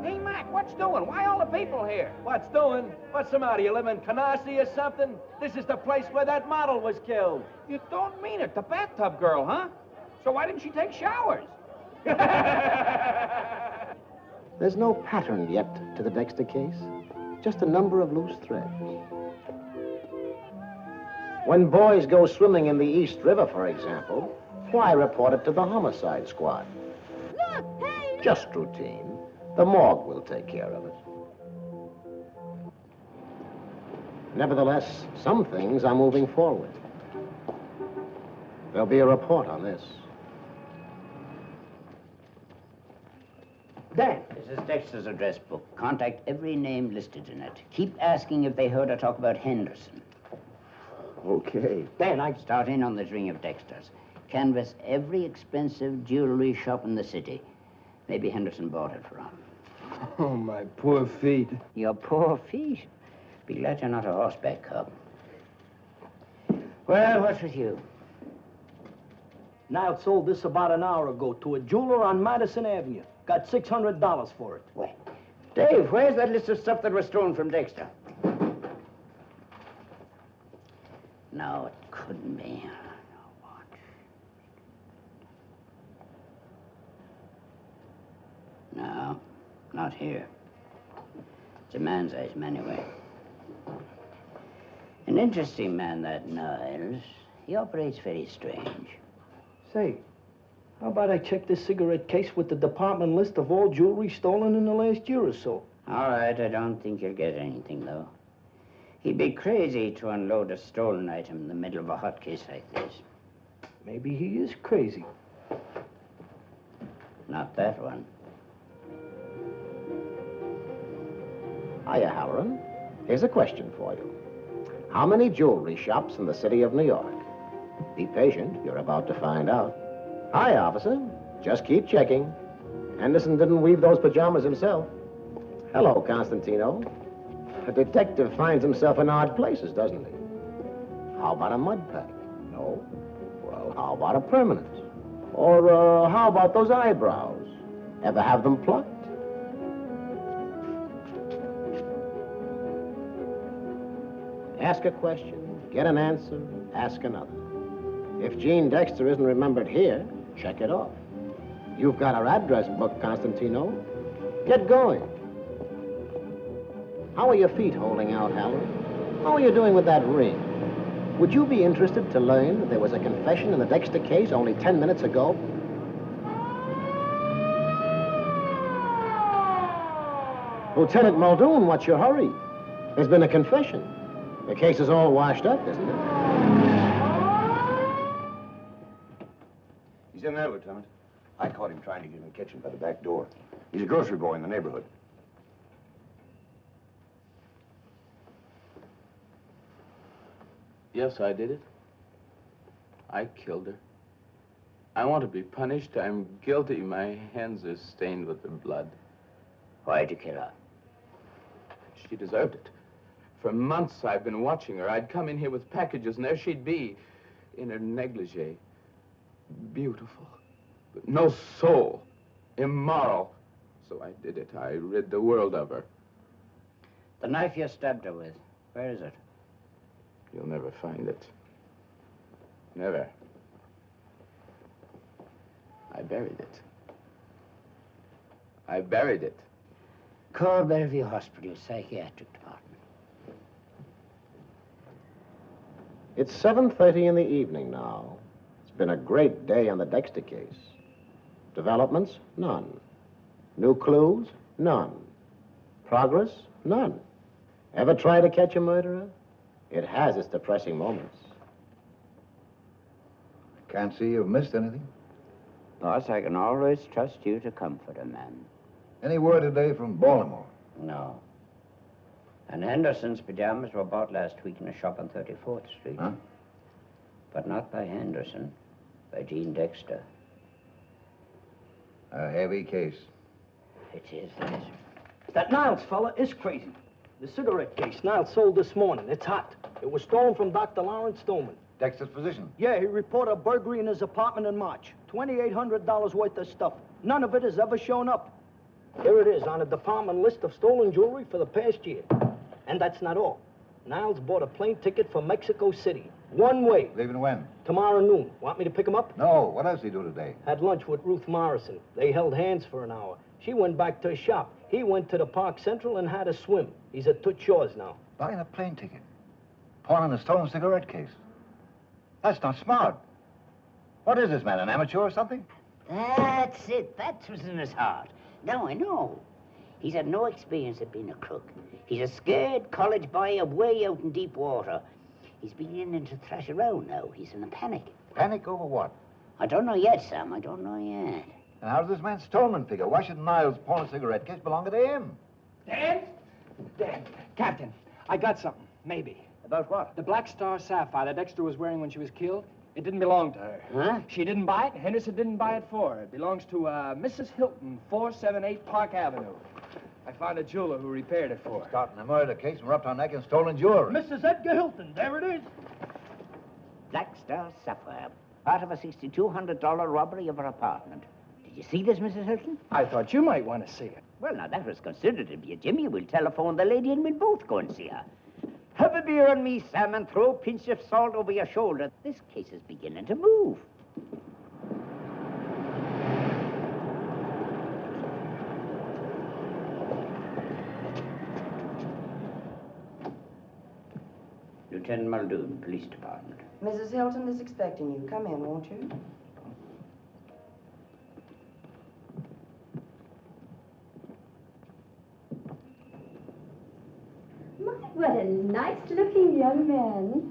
Hey, Mac, what's doing? Why all the people here? What's doing? What's the matter? You live in Canarsie or something? This is the place where that model was killed. You don't mean it. The bathtub girl, huh? So why didn't she take showers? There's no pattern yet to the Dexter case, just a number of loose threads. When boys go swimming in the East River, for example, why report it to the homicide squad? Look, hey! Just routine. The morgue will take care of it. Nevertheless, some things are moving forward. There'll be a report on this. Dan, this is Dexter's address book. Contact every name listed in it. Keep asking if they heard her talk about Henderson. Okay. Dan, I start in on this ring of Dexter's. Canvass every expensive jewelry shop in the city. Maybe Henderson bought it from. Oh, my poor feet. Your poor feet? Be glad you're not a horseback cub. Well, what's with you? Niles sold this about an hour ago to a jeweler on Madison Avenue. Got $600 for it. Wait. Dave, where's that list of stuff that was stolen from Dexter? No, it couldn't be. No, not here. It's a man's item anyway. An interesting man, that Niles. He operates very strange. Say, how about I check this cigarette case with the department list of all jewelry stolen in the last year or so? All right, I don't think you'll get anything, though. He'd be crazy to unload a stolen item in the middle of a hot case like this. Maybe he is crazy. Not that one. Hiya, Halloran. Here's a question for you. How many jewelry shops in the city of New York? Be patient, you're about to find out. Hi, officer. Just keep checking. Henderson didn't weave those pajamas himself. Hello, Constantino. A detective finds himself in odd places, doesn't he? How about a mud pack? No. Well, how about a permanent? Or how about those eyebrows? Ever have them plucked? Ask a question, get an answer, ask another. If Jean Dexter isn't remembered here, check it off. You've got her address book, Constantino. Get going. How are your feet holding out, Halloran? How are you doing with that ring? Would you be interested to learn that there was a confession in the Dexter case only 10 minutes ago? Lieutenant Muldoon, what's your hurry? There's been a confession. The case is all washed up, isn't it? He's in there, Lieutenant. I caught him trying to get in the kitchen by the back door. He's a grocery boy in the neighborhood. Yes, I did it. I killed her. I want to be punished. I'm guilty. My hands are stained with her blood. Why'd you kill her? She deserved it. For months I've been watching her. I'd come in here with packages, and there she'd be, in her negligee. Beautiful, but no soul. Immoral. So I did it. I rid the world of her. The knife you stabbed her with, where is it? You'll never find it. Never. I buried it. I buried it. Call Bellevue Hospital, psychiatric department. It's 7:30 in the evening now. It's been a great day on the Dexter case. Developments? None. New clues? None. Progress? None. Ever try to catch a murderer? It has its depressing moments. Can't see you've missed anything. Boss, I can always trust you to comfort a man. Any word today from Baltimore? No. And Henderson's pajamas were bought last week in a shop on 34th Street. Huh? But not by Henderson, by Jean Dexter. A heavy case. It is, yes. That Niles fella is crazy. The cigarette case Niles sold this morning, it's hot. It was stolen from Dr. Lawrence Stillman. Dexter's position? Yeah, he reported a burglary in his apartment in March. $2,800 worth of stuff. None of it has ever shown up. Here it is on a department list of stolen jewelry for the past year. And that's not all. Niles bought a plane ticket for Mexico City. One way. Leaving when? Tomorrow noon. Want me to pick him up? No. What else did he do today? Had lunch with Ruth Morrison. They held hands for an hour. She went back to his shop. He went to the Park Central and had a swim. He's at Toots Shores now. Buying a plane ticket. Pawning a stolen cigarette case. That's not smart. What is this man, an amateur or something? That's it. That was in his heart. Now I know. He's had no experience of being a crook. He's a scared college boy away out in deep water. He's beginning to thrash around now. He's in a panic. Panic over what? I don't know yet, Sam. I don't know yet. And how does this man Stillman figure? Why should Niles' pawn cigarette case belong to him? Dan? Dan, Captain, I got something. Maybe. About what? The Black Star sapphire that Dexter was wearing when she was killed, it didn't belong to her. Huh? She didn't buy it, and Henderson didn't buy it for her. It belongs to Mrs. Hilton, 478 Park Avenue. I found a jeweler who repaired it for her. Starting a murder case and we're up to our neck in stolen jewelry. Mrs. Edgar Hilton, there it is. Black Star sapphire. Part of a $6,200 robbery of her apartment. Did you see this, Mrs. Hilton? I thought you might want to see it. Well, now, that was considered of you, Jimmy. We'll telephone the lady and we'll both go and see her. Have a beer on me, Sam, and throw a pinch of salt over your shoulder. This case is beginning to move. Lieutenant Muldoon, Police Department. Mrs. Hilton is expecting you. Come in, won't you? What a nice-looking young man.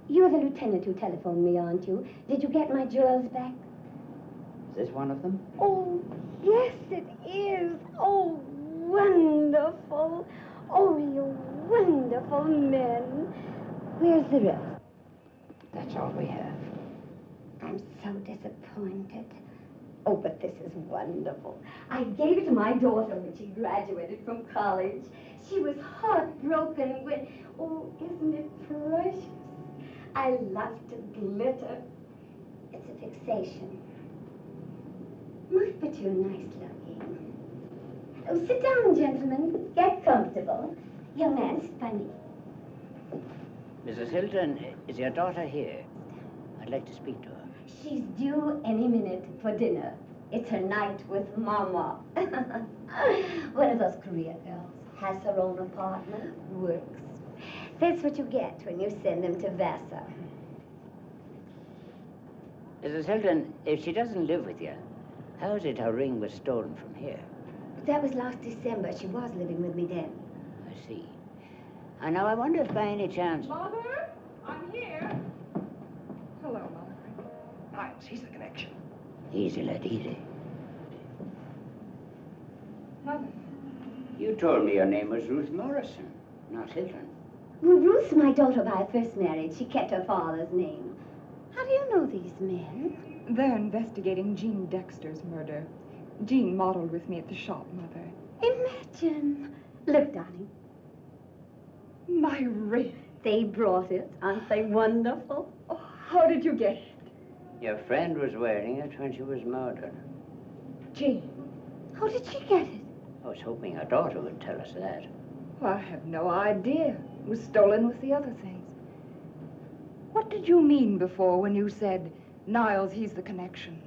You're the lieutenant who telephoned me, aren't you? Did you get my jewels back? Is this one of them? Oh, yes, it is. Oh, wonderful. Oh, you wonderful men. Where's the rest? That's all we have. I'm so disappointed. Oh, but this is wonderful. I gave it to my daughter when she graduated from college. She was heartbroken when... Oh, isn't it precious? I love to glitter. It's a fixation. But you're nice looking. Oh, sit down, gentlemen. Get comfortable. Young man's funny. Mrs. Hilton, is your daughter here? I'd like to speak to her. She's due any minute for dinner. It's her night with Mama. One of those career girls. Has her own apartment, works. That's what you get when you send them to Vassar. Mrs. Hilton, if she doesn't live with you, how is it her ring was stolen from here? But that was last December. She was living with me then. I see. And now I wonder if by any chance... Mother, I'm here. Hello, Mother. Niles, he's the connection. Easy, lad, easy. Mother. You told me your name was Ruth Morrison, not Hilton. Well, Ruth's my daughter by first marriage. She kept her father's name. How do you know these men? They're investigating Jean Dexter's murder. Jean modeled with me at the shop, Mother. Imagine. Look, darling. My ring. They brought it. Aren't they wonderful? Oh, how did you get it? Your friend was wearing it when she was murdered. Jean. How did she get it? I was hoping her daughter would tell us that. Well, I have no idea. It was stolen with the other things. What did you mean before when you said, Niles, he's the connection?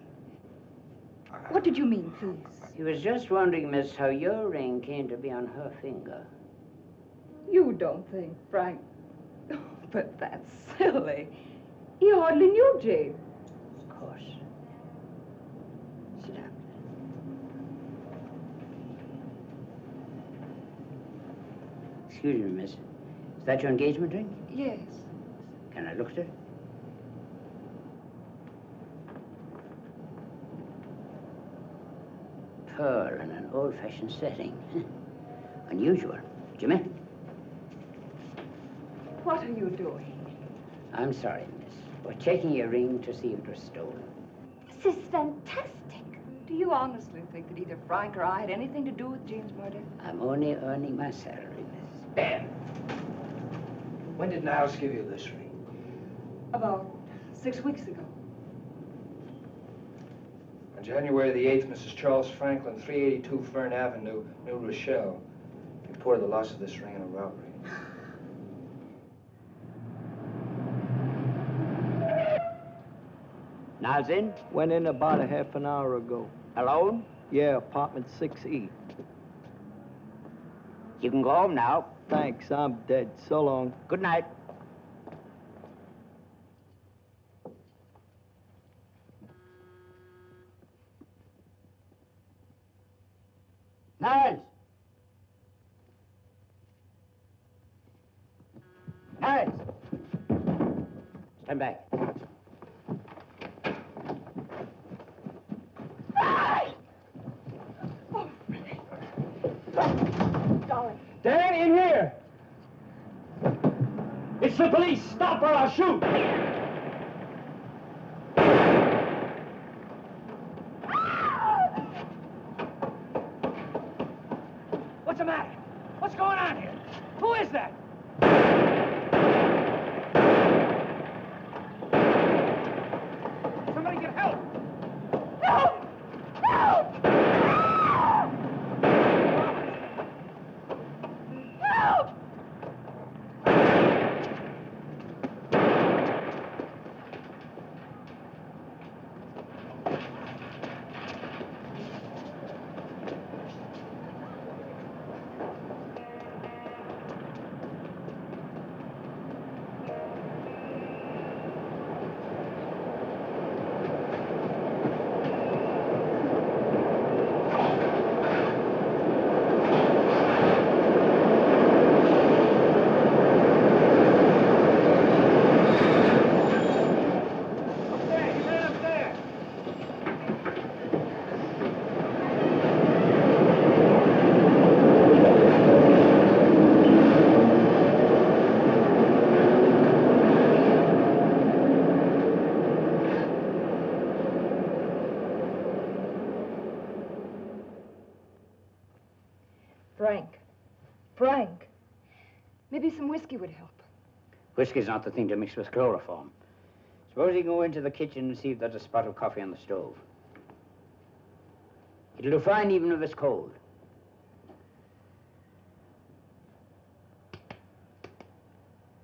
What did you mean, please? He was just wondering, miss, how your ring came to be on her finger. You don't think, Frank. Oh, but that's silly. He hardly knew Jean. Of course. Sit down. Excuse me, miss. Is that your engagement ring? Yes. Can I look at it? Pearl in an old-fashioned setting. Unusual. Jimmy? What are you doing? I'm sorry, miss. We're checking your ring to see if it was stolen. This is fantastic. Do you honestly think that either Frank or I had anything to do with Jean's murder? I'm only earning my salary, miss. Ben, when did Niles give you this ring? About 6 weeks ago. On January the 8th, Mrs. Charles Franklin, 382 Fern Avenue, New Rochelle, reported the loss of this ring in a robbery. Niles in? Went in about a half an hour ago. Alone? Yeah, apartment 6E. You can go home now. Thanks, I'm dead. So long. Good night. Niles! Niles! Stand back. Darling. Dan, in here! It's the police! Stop or I'll shoot! What's the matter? What's going on here? Who is that? Somebody get help! Help! Help! Help! Frank. Maybe some whiskey would help. Whiskey's not the thing to mix with chloroform. Suppose you go into the kitchen and see if there's a spot of coffee on the stove. It'll do fine even if it's cold.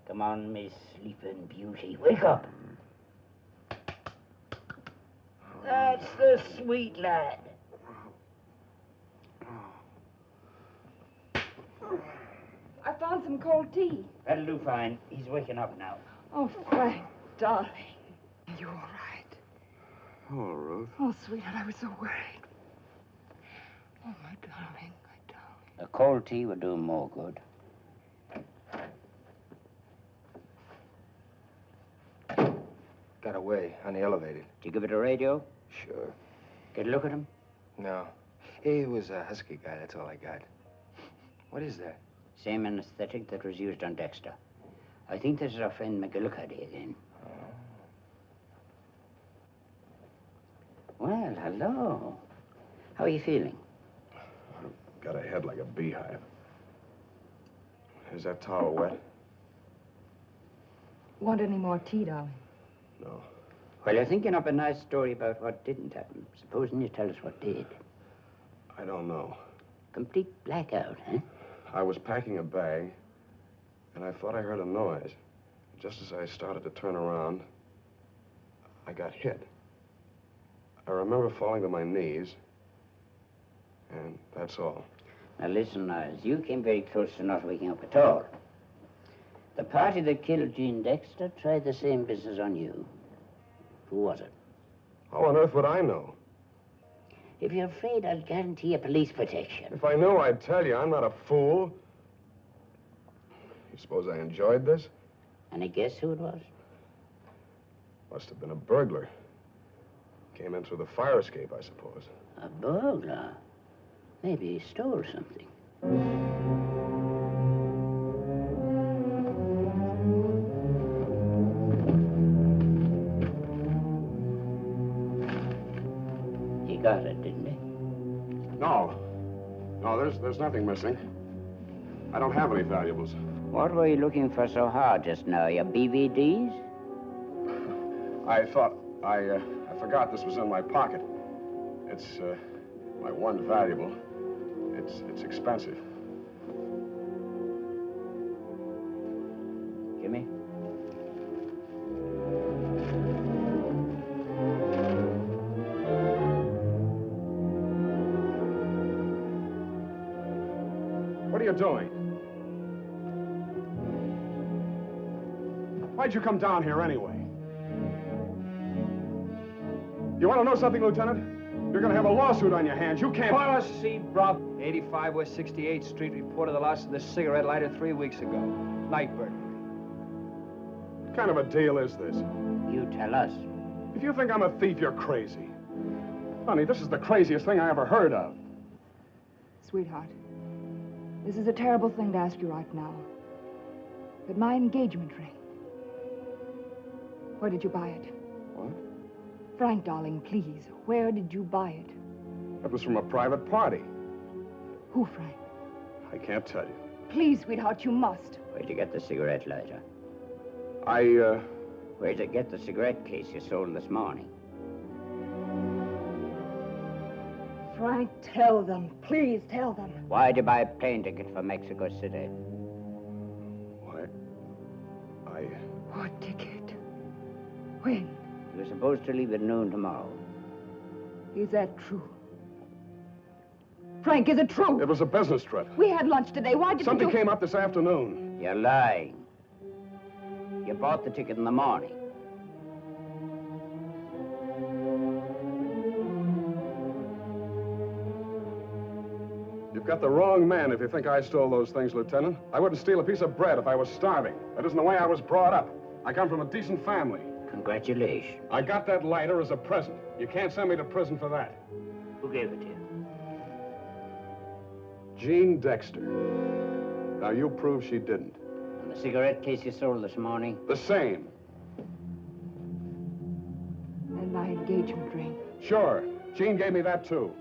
Come on, Miss Sleeping Beauty. Wake up. That's the sweet lad. I found some cold tea. That'll do fine. He's waking up now. Oh, Frank, darling. You all right? Hello, Ruth. Oh, sweetheart, I was so worried. Oh, my darling, my darling. A cold tea would do him more good. Got away on the elevator. Did you give it a radio? Sure. Get a look at him? No. He was a husky guy, that's all I got. What is that? Same anesthetic that was used on Dexter. I think this is our friend McGillicuddy again. Well, hello. How are you feeling? I've got a head like a beehive. Is that towel wet? Want any more tea, darling? No. Well, you're thinking up a nice story about what didn't happen. Supposing you tell us what did. I don't know. Complete blackout, huh? I was packing a bag, and I thought I heard a noise. Just as I started to turn around, I got hit. I remember falling to my knees, and that's all. Now listen, Niles, you came very close to not waking up at all. The party that killed Jean Dexter tried the same business on you. Who was it? How on earth would I know? If you're afraid, I'll guarantee you police protection. If I knew, I'd tell you. I'm not a fool. You suppose I enjoyed this? Any guess who it was? Must have been a burglar. Came in through the fire escape, I suppose. A burglar? Maybe he stole something. He got it, didn't he? No. No, there's nothing missing. I don't have any valuables. What were you looking for so hard just now? Your BVDs? I thought I forgot this was in my pocket. It's my one valuable. It's expensive. Jimmy? What are you doing? Why'd you come down here anyway? You want to know something, Lieutenant? You're going to have a lawsuit on your hands. You can't... Policy, Brock. 85 West 68th Street reported the loss of this cigarette lighter 3 weeks ago. Night burglary. What kind of a deal is this? You tell us. If you think I'm a thief, you're crazy. Honey, this is the craziest thing I ever heard of. Sweetheart, this is a terrible thing to ask you right now. But my engagement ring. Where did you buy it? What? Frank, darling, please. Where did you buy it? That was from a private party. Who, Frank? I can't tell you. Please, sweetheart, you must. Where'd you get the cigarette lighter? Where'd you get the cigarette case you sold this morning? Frank, tell them. Please, tell them. Why'd you buy a plane ticket for Mexico City? Why, What ticket? When? You were supposed to leave at noon tomorrow. Is that true? Frank, is it true? It was a business trip. We had lunch today. Why did Something you... came up this afternoon. You're lying. You bought the ticket in the morning. You've got the wrong man if you think I stole those things, Lieutenant. I wouldn't steal a piece of bread if I was starving. That isn't the way I was brought up. I come from a decent family. Congratulations. I got that lighter as a present. You can't send me to prison for that. Who gave it to you? Jean Dexter. Now, you prove she didn't. And the cigarette case you sold this morning? The same. And my engagement ring. Sure. Jean gave me that, too.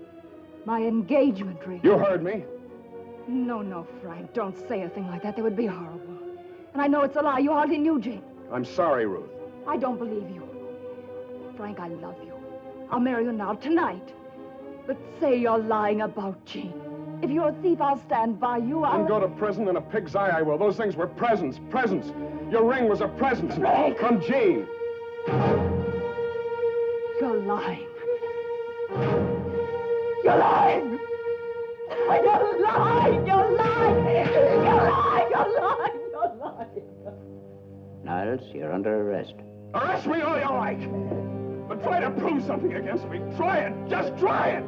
My engagement ring. You heard me. No, Frank. Don't say a thing like that. That would be horrible. And I know it's a lie. You hardly knew Jean. I'm sorry, Ruth. I don't believe you. Frank, I love you. I'll marry you now, tonight. But say you're lying about Jean. If you're a thief, I'll stand by you. I'll go to prison in a pig's eye, I will. Those things were presents. Presents. Your ring was a present. Frank! From Jean. You're lying. You're lying! You're lying! You're lying! You're lying! You're lying! You're lying! Niles, you're under arrest. Arrest me all you like. But try to prove something against me. Try it. Just try it.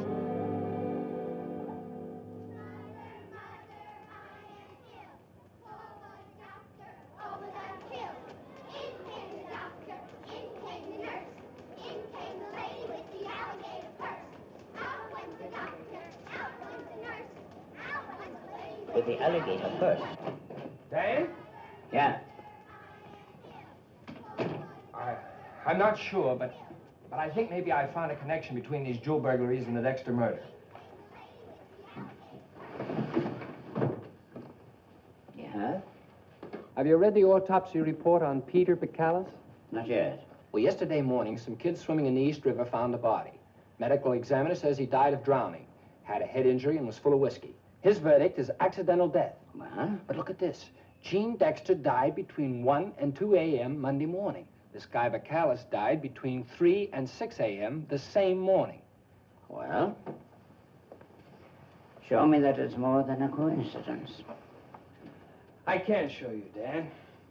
With the alligator first. Dan? Yeah. I'm not sure, but I think maybe I found a connection between these jewel burglaries and the Dexter murder. Yeah? Have you read the autopsy report on Peter Bacalus? Not yet. Well, yesterday morning, some kids swimming in the East River found the body. Medical examiner says he died of drowning, had a head injury, and was full of whiskey. His verdict is accidental death. But look at this. Gene Dexter died between 1 and 2 a.m. Monday morning. This guy Bacalus died between 3 and 6 a.m. the same morning. Well, show me that it's more than a coincidence. I can't show you, Dan,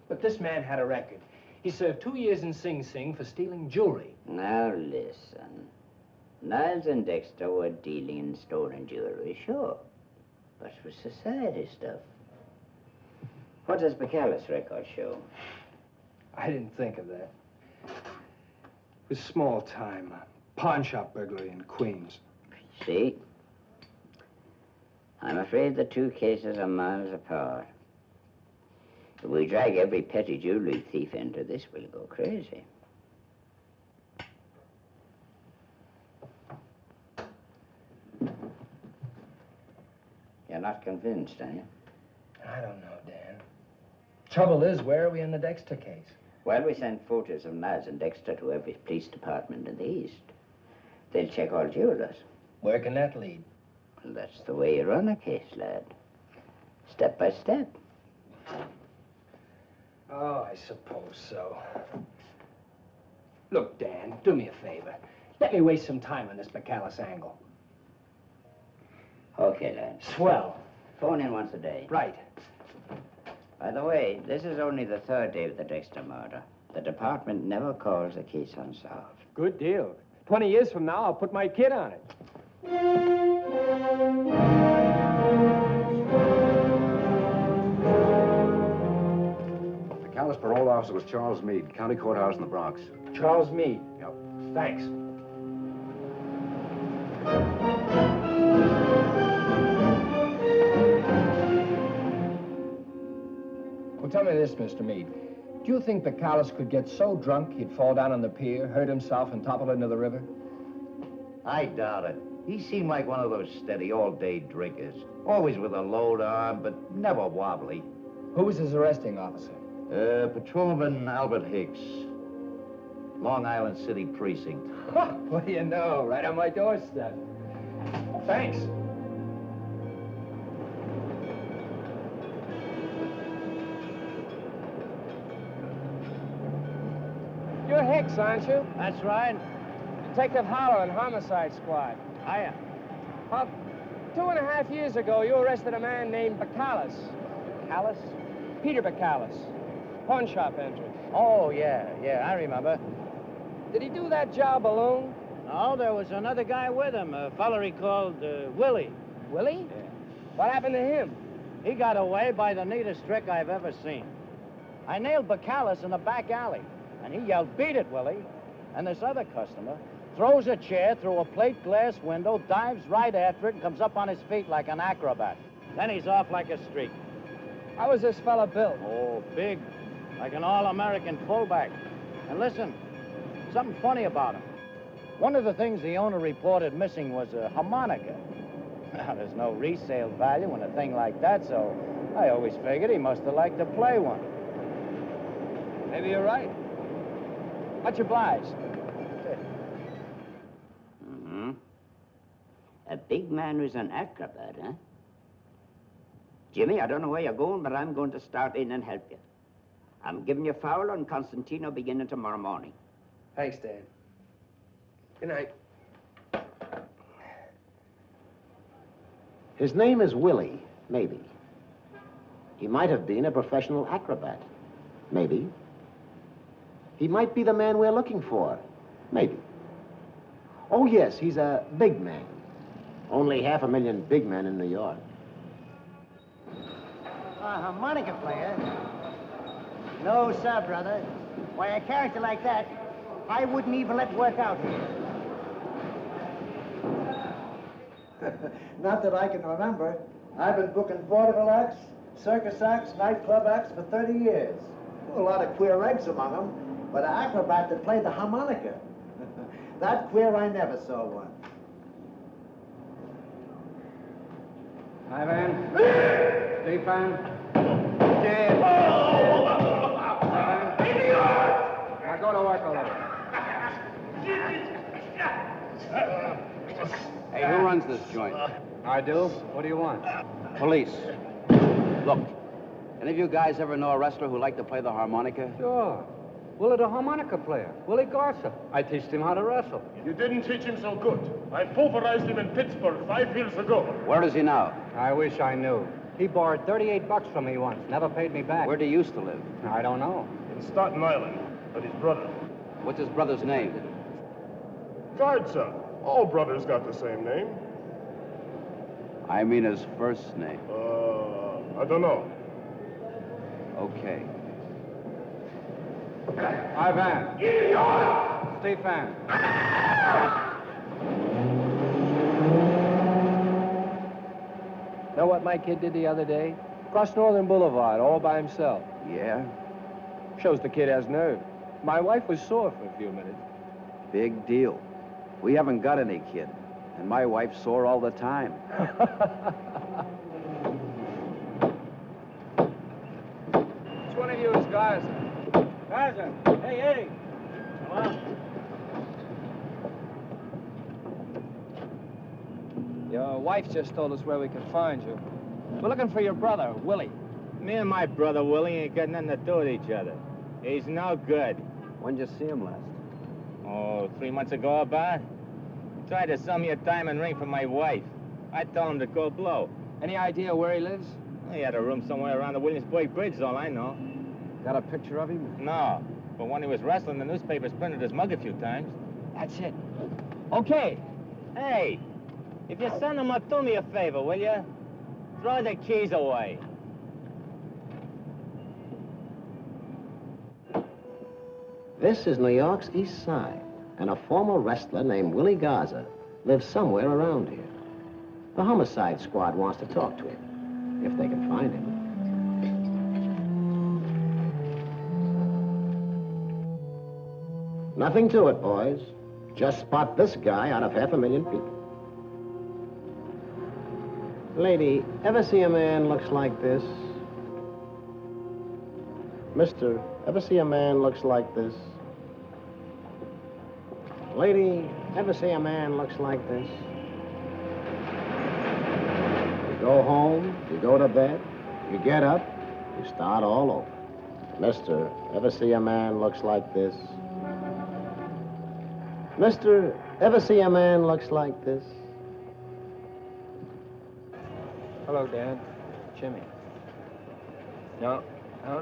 but this man had a record. He served 2 years in Sing Sing for stealing jewelry. Now listen. Niles and Dexter were dealing in stolen jewelry, sure. But it was society stuff. What does Bacalus' record show? I didn't think of that. It was small time. Pawn shop burglary in Queens. See? I'm afraid the two cases are miles apart. If we drag every petty jewelry thief into this, we'll go crazy. You're not convinced, are you? I don't know, Dan. Trouble is, where are we in the Dexter case? Well, we sent photos of Niles and Dexter to every police department in the East. They'll check all jewelers. Where can that lead? Well, that's the way you run a case, lad. Step by step. Oh, I suppose so. Look, Dan, do me a favor. Let me waste some time on this Bacalus angle. Okay, lad. Swell. Phone in once a day. Right. By the way, this is only the third day of the Dexter murder. The department never calls a case unsolved. Good deal. 20 years from now, I'll put my kid on it. The Callis parole officer was Charles Meade, county courthouse in the Bronx. Charles Meade? Yep. Thanks. Well, tell me this, Mr. Meade. Do you think Bacalus could get so drunk he'd fall down on the pier, hurt himself, and topple into the river? I doubt it. He seemed like one of those steady all-day drinkers. Always with a load on, but never wobbly. Who was his arresting officer? Patrolman Albert Hicks. Long Island City Precinct. What do you know? Right on my doorstep. Thanks. You're Hicks, aren't you? That's right. Detective Holler and Homicide Squad. Hiya. About 2.5 years ago, you arrested a man named Bacalus. Bacalus? Peter Bacalus. Pawn shop entrance. Oh, yeah, I remember. Did he do that job alone? No, there was another guy with him, a fella he called Willie. Willie? Yeah. What happened to him? He got away by the neatest trick I've ever seen. I nailed Bacalus in the back alley, and he yelled, "Beat it, Willie." And this other customer throws a chair through a plate glass window, dives right after it, and comes up on his feet like an acrobat. Then he's off like a streak. How was this fella built? Oh, big, like an all-American fullback. And listen, something funny about him. One of the things the owner reported missing was a harmonica. Now, there's no resale value in a thing like that, so I always figured he must have liked to play one. Maybe you're right. Much obliged. Mm-hmm. A big man who's an acrobat, huh? Jimmy, I don't know where you're going, but I'm going to start in and help you. I'm giving you Fowler and Constantino beginning tomorrow morning. Thanks, Dan. Good night. His name is Willie, maybe. He might have been a professional acrobat, maybe. He might be the man we're looking for, maybe. Oh, yes, he's a big man. Only 500,000 big men in New York. A harmonica player? No, sir, brother. Why, a character like that, I wouldn't even let work out here. Not that I can remember. I've been booking vaudeville acts, circus acts, nightclub acts for 30 years. A lot of queer eggs among them, but an acrobat that played the harmonica. That queer, I never saw one. Hi, Van. Stefan. Dead. Now go to work a little. Hey, who runs this joint? I do. What do you want? Police. Look, any of you guys ever know a wrestler who liked to play the harmonica? Sure. Willie the harmonica player, Willie Garza. I teached him how to wrestle. You didn't teach him so good. I pulverized him in Pittsburgh 5 years ago. Where is he now? I wish I knew. He borrowed $38 from me once, never paid me back. Where do he used to live? I don't know. In Staten Island, but his brother. What's his brother's name? Garza. All brothers got the same name. I mean his first name. I don't know. Okay. Hi, Van. Stefan. Know what my kid did the other day? Crossed Northern Boulevard all by himself. Yeah? Shows the kid has nerve. My wife was sore for a few minutes. Big deal. We haven't got any kid, and my wife's sore all the time. Which one of you is Garza? Garza! Hey, hey! Come on. Your wife just told us where we could find you. We're looking for your brother, Willie. Me and my brother Willie ain't got nothing to do with each other. He's no good. When'd you see him last? Oh, 3 months ago about. He tried to sell me a diamond ring for my wife. I told him to go blow. Any idea where he lives? He had a room somewhere around the Williamsburg Bridge, is all I know. Got a picture of him? No. But when he was wrestling, the newspapers printed his mug a few times. That's it. Okay. Hey, if you send him up, do me a favor, will you? Throw the keys away. This is New York's East Side, and a former wrestler named Willie Garza lives somewhere around here. The homicide squad wants to talk to him, if they can find him. Nothing to it, boys. Just spot this guy out of 500,000 people. Lady, ever see a man looks like this? Mister, ever see a man looks like this? Lady, ever see a man looks like this? You go home, you go to bed, you get up, you start all over. Mister, ever see a man looks like this? Mister, ever see a man looks like this? Hello, Dad. Jimmy. No,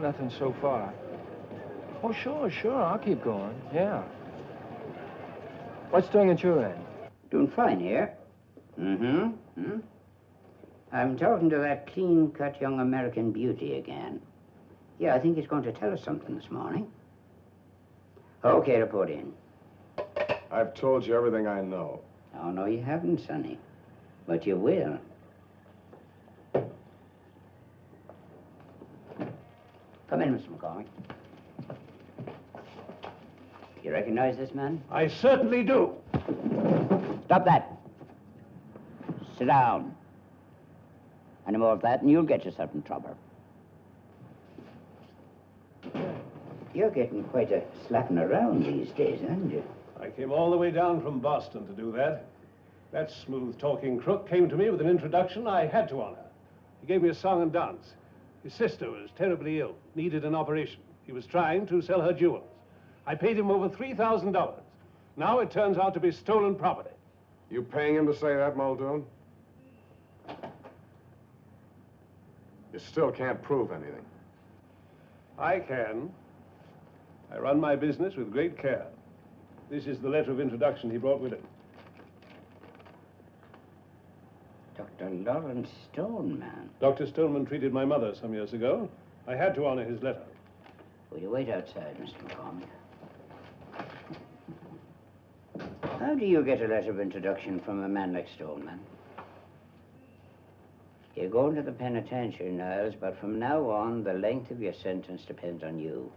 nothing so far. Oh, sure, I'll keep going. Yeah. What's doing at your end? Doing fine here. Mm-hmm. I'm talking to that clean-cut young American beauty again. Yeah, I think he's going to tell us something this morning. Okay, report in. I've told you everything I know. Oh, no, you haven't, Sonny. But you will. Come in, Mr. McCormick. You recognize this man? I certainly do. Stop that. Sit down. Any more of that, and you'll get yourself in trouble. You're getting quite a slapping around these days, aren't you? I came all the way down from Boston to do that. That smooth-talking crook came to me with an introduction I had to honor. He gave me a song and dance. His sister was terribly ill, needed an operation. He was trying to sell her jewels. I paid him over $3,000. Now it turns out to be stolen property. You paying him to say that, Muldoon? You still can't prove anything. I can. I run my business with great care. This is the letter of introduction he brought with him. Dr. Lawrence Stoneman. Dr. Stoneman treated my mother some years ago. I had to honor his letter. Will you wait outside, Mr. McCormick? How do you get a letter of introduction from a man like Stoneman? You're going to the penitentiary, Niles, but from now on, the length of your sentence depends on you.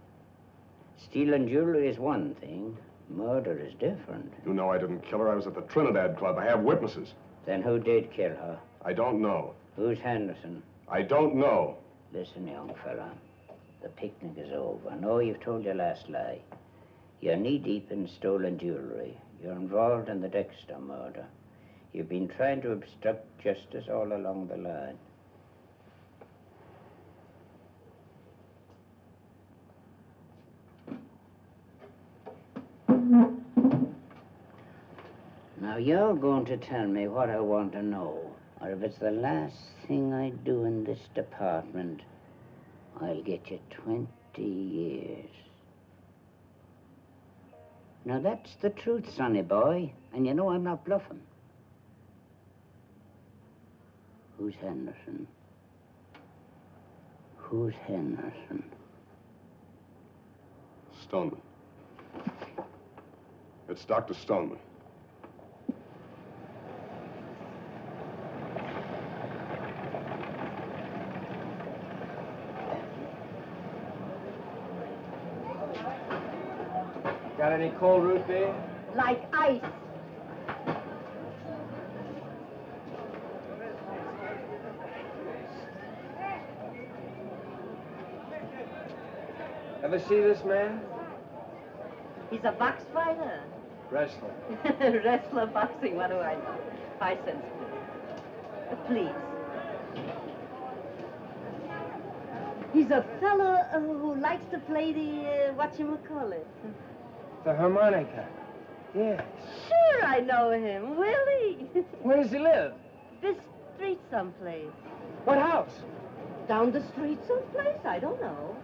Stealing jewelry is one thing. Murder is different. You know I didn't kill her. I was at the Trinidad Club. I have witnesses. Then who did kill her? I don't know. Who's Henderson? I don't know. Listen, young fella. The picnic is over. I know you've told your last lie. You're knee-deep in stolen jewelry. You're involved in the Dexter murder. You've been trying to obstruct justice all along the line. Now, you're going to tell me what I want to know, or if it's the last thing I do in this department, I'll get you 20 years. Now, that's the truth, sonny boy, and you know I'm not bluffing. Who's Henderson? Who's Henderson? Stoneman. It's Dr. Stoneman. Got any cold root beer? Like ice. Ever see this man? He's a box fighter. Wrestler. Wrestler, boxing, what do I know? 5 cents, please. He's a fellow who likes to play the, whatchamacallit. The harmonica. Yes. Sure, I know him. Willie. Where does he live? This street someplace. What house? Down the street someplace? I don't know.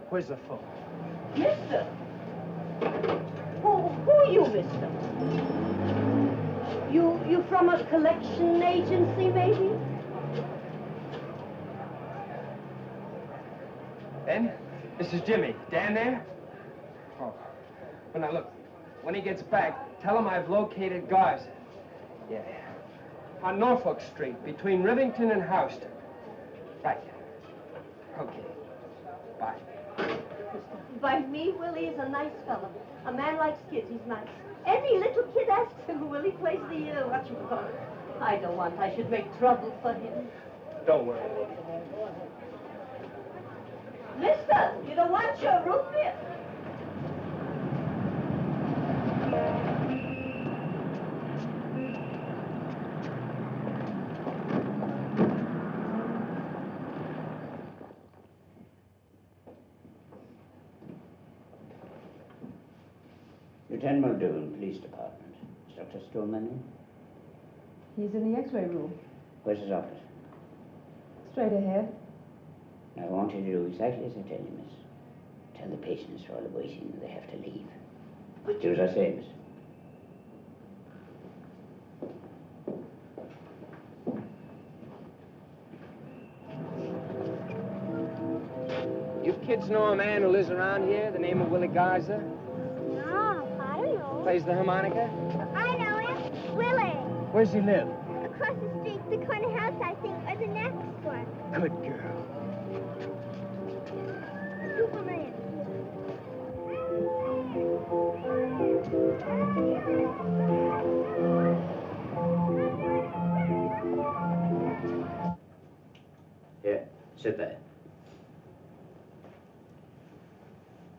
Where's the phone? Mister. Who are you, mister? You from a collection agency, maybe? Ben? This is Jimmy. Dan there? Oh. Well, now, look. When he gets back, tell him I've located Garza. Yeah. On Norfolk Street, between Rivington and Houston. Right. Okay. Bye. By me, Willie is a nice fellow. A man likes kids, he's nice. Any little kid asks him, Willie plays the, whatchamacallit. I don't want I should make trouble for him. Don't worry. Mister, you don't want your root beer? Lieutenant Muldoon, Police Department. Is Dr. Stoneman in? He's in the X-ray room. Where's his office? Straight ahead. Now, I want you to do exactly as I tell you, miss. Tell the patients while they're waiting they have to leave. Do as I say, miss. You kids know a man who lives around here, the name of Willie Garza? No, I don't know. Plays the harmonica? I know him. Willie. Where's he live? Across the street, the corner house, I think, or the next one. Good girl. Superman. Here, sit there.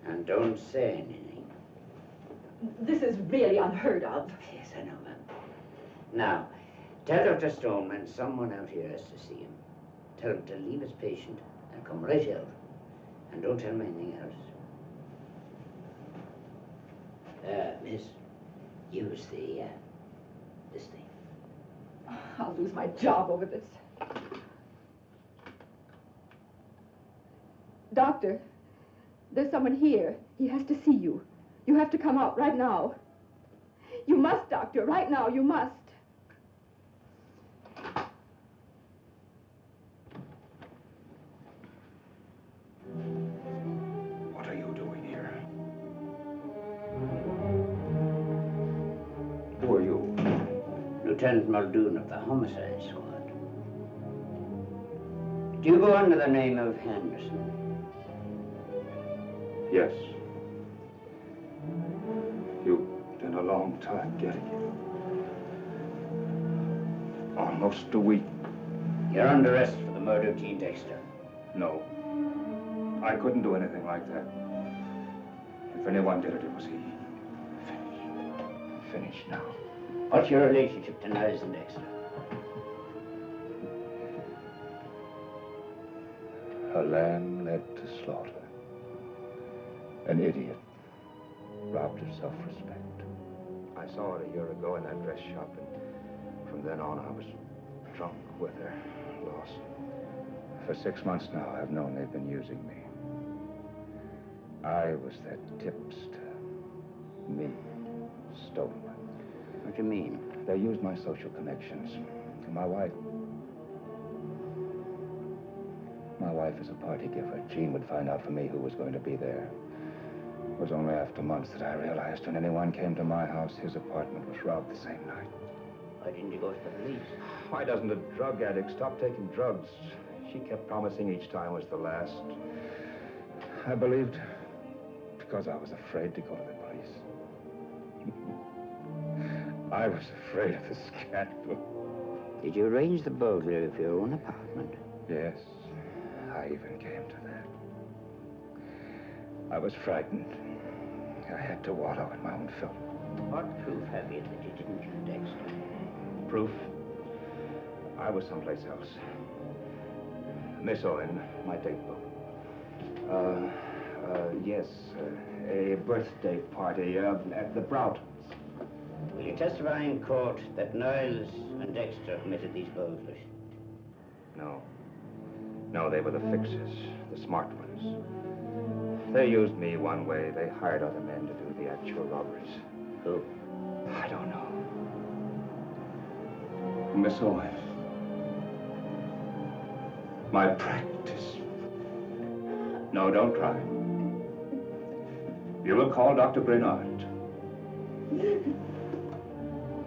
And don't say anything. This is really unheard of. Yes, I know, ma'am. Now, tell Dr. Stoneman someone out here has to see him. Tell him to leave his patient and come right out. And don't tell him anything else. Miss, use the, this thing. I'll lose my job over this. Doctor, there's someone here. He has to see you. You have to come out right now. You must, Doctor. Right now, you must. What are you doing here? Who are you? Lieutenant Muldoon of the Homicide Squad. Do you go under the name of Henderson? Yes. You've been a long time getting it. Almost a week. You're under arrest for the murder of Gene Dexter. No. I couldn't do anything like that. If anyone did it, it was he. Finished now. What's your relationship to Niles and Dexter? A lamb led to slaughter. An idiot. Robbed her self-respect. I saw her a year ago in that dress shop, and from then on I was drunk with her, lost. For 6 months now, I've known they've been using me. I was that tipster. Me. Stolen. What do you mean? They used my social connections. My wife is a party giver. Gene would find out for me who was going to be there. It was only after months that I realized when anyone came to my house, his apartment was robbed the same night. Why didn't you go to the police? Why doesn't a drug addict stop taking drugs? She kept promising each time was the last. I believed because I was afraid to go to the police. I was afraid of the scandal. Did you arrange the burglary of your own apartment? Yes, I even came to that. I was frightened. I had to wallow in my own filth. What proof have you that you didn't kill Dexter? Proof? I was someplace else. Miss Owen, my date book. Yes, a birthday party at the Broughtons. Will you testify in court that Niles and Dexter committed these burglaries? No. No, they were the fixers, the smart ones. They used me one way. They hired other men to do the actual robberies. Who? I don't know. Miss Owen. My practice. No, don't cry. You will call Dr. Bernard.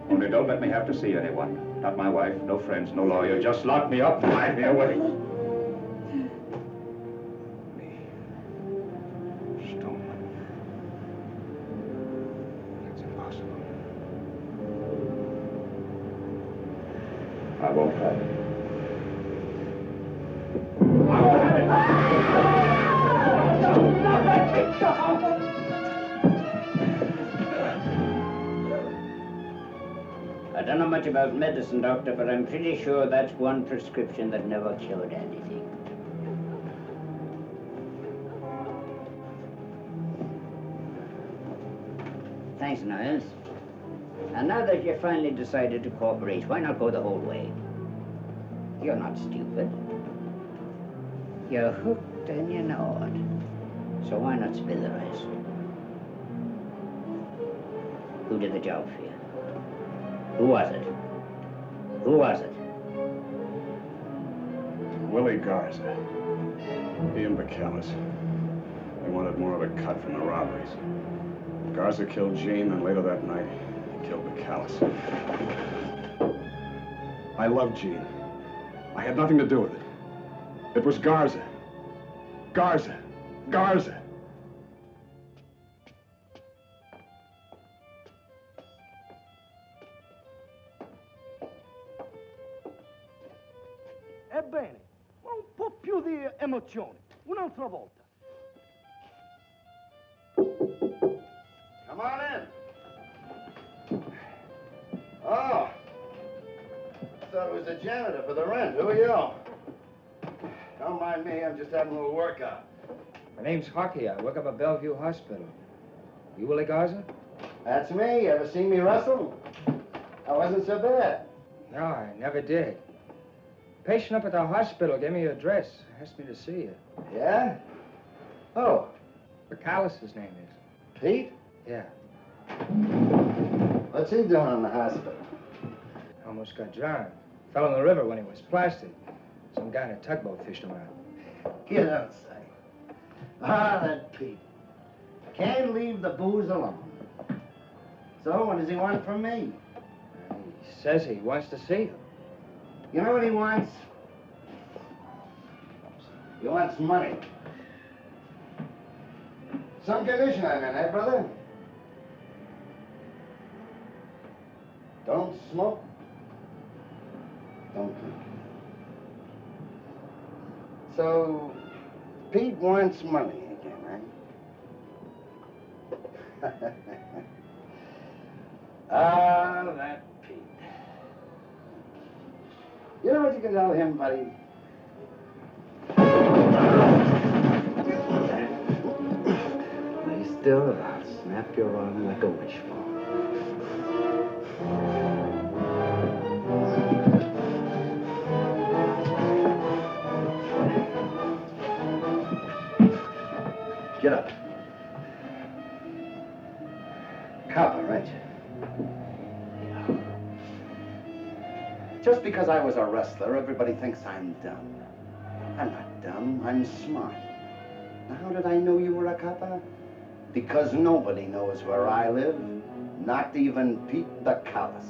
Only don't let me have to see anyone. Not my wife, no friends, no lawyer. Just lock me up and hide me away. Me. Stolen. It's impossible. I won't have it. I don't know much about medicine, Doctor, but I'm pretty sure that's one prescription that never cured anything. Thanks, Niles. And now that you've finally decided to cooperate, why not go the whole way? You're not stupid. You're hooked and you know it. So why not spill the rest? Who did the job for you? Who was it? Who was it? Willie Garza. He and Bacallis. They wanted more of a cut from the robberies. Garza killed Gene, and later that night, he killed Bacallis. I loved Gene. I had nothing to do with it. It was Garza. Garza. Garza. Ebbene, un po' più di emozione. Un'altra volta. Come on in. Oh. I thought it was the janitor for the rent. Who are you? Don't mind me, I'm just having a little workout. My name's Hockey. I work up at Bellevue Hospital. You Willie Garza? That's me. You ever seen me wrestle? I wasn't so bad. No, I never did. Patient up at the hospital gave me your address. Asked me to see you. Yeah? Oh. Bacallis's name is. Pete? Yeah. What's he doing in the hospital? Almost got drowned. Fell in the river when he was plastered. Some guy in a tugboat fished him out. You don't say. Ah, that Pete. Can't leave the booze alone. So, what does he want from me? He says he wants to see you. You know what he wants? He wants money. Some condition I'm in, eh, brother? Don't smoke. Don't drink. So, Pete wants money again, right? Ah, that Pete. You know what you can tell him, buddy? Lay still, or I'll snap your arm like a wishbone. Get up. Copper, right? Yeah. Just because I was a wrestler, everybody thinks I'm dumb. I'm not dumb, I'm smart. Now, how did I know you were a copper? Because nobody knows where I live, not even Pete the Callous.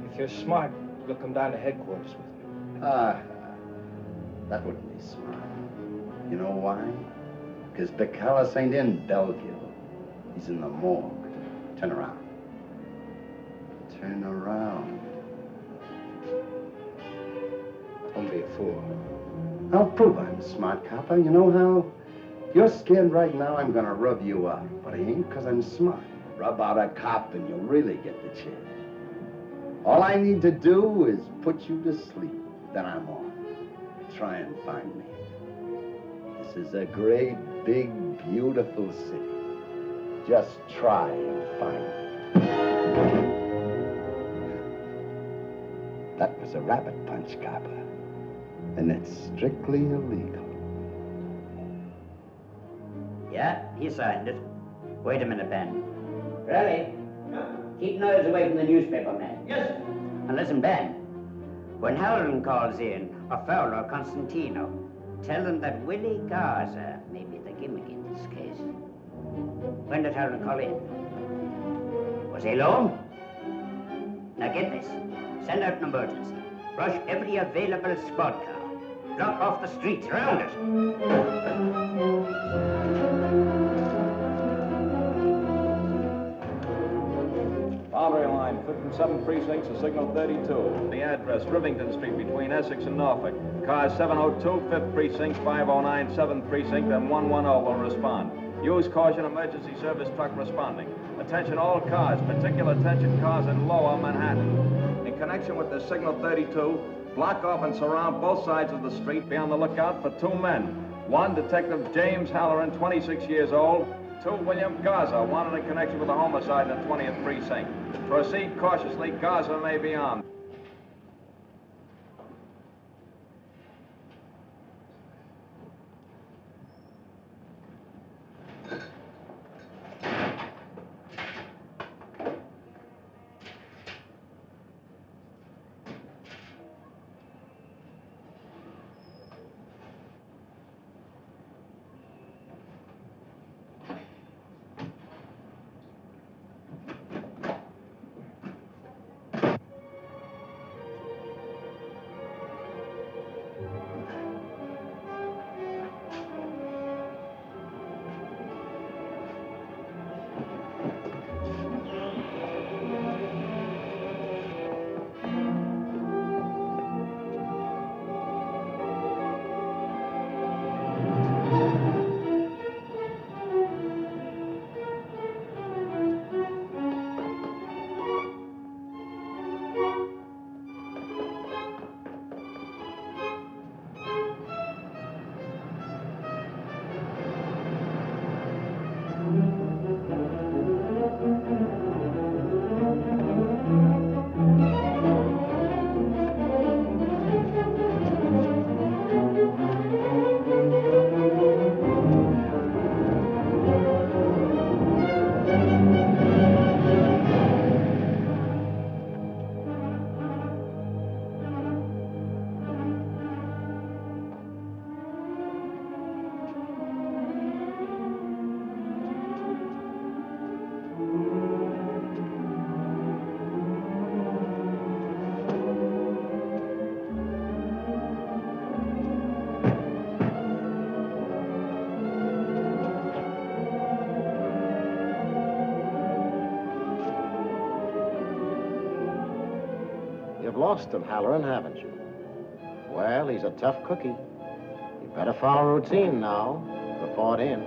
If you're smart, you'll come down to headquarters with me. That wouldn't be smart. You know why? Because Bacallis ain't in Belleville. He's in the morgue. Turn around. Turn around. Don't be a fool. I'll prove I'm a smart copper. You know how? You're scared right now, I'm gonna rub you out. But I ain't, because I'm smart. Rub out a cop and you'll really get the chance. All I need to do is put you to sleep. Then I'm off. Try and find me. This is a great, big, beautiful city. Just try and find me. That was a rabbit punch, copper. And it's strictly illegal. Yeah, he signed it. Wait a minute, Ben. Ready? Keep noise away from the newspaper man. Yes. And listen, Ben. When Howland calls in, or Fowler or Constantino, tell them that Willie Garza may be the gimmick in this case. When did Howland call in? Was he alone? Now get this. Send out an emergency. Rush every available squad car. Block off the streets around it. Boundary line, 57 precincts to signal 32. The address, Rivington Street between Essex and Norfolk. Cars 702, 5th precinct, 509, 7th precinct, and 110 will respond. Use caution, emergency service truck responding. Attention all cars, particular attention cars in lower Manhattan. In connection with the signal 32, block off and surround both sides of the street. Be on the lookout for 2 men. 1, Detective James Halloran, 26 years old. 2, William Garza, wanted in connection with a homicide in the 20th precinct. Proceed cautiously. Garza may be armed. lost him, Halloran, haven't you? Well, he's a tough cookie. You better follow routine now. Report in.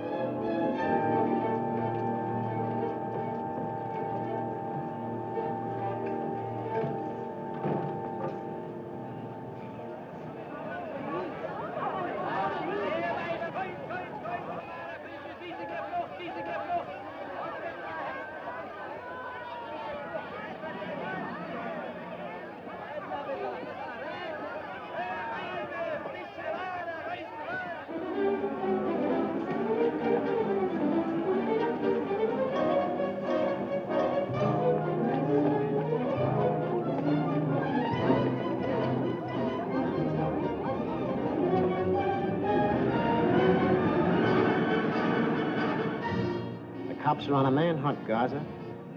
Cops are on a manhunt, Garza.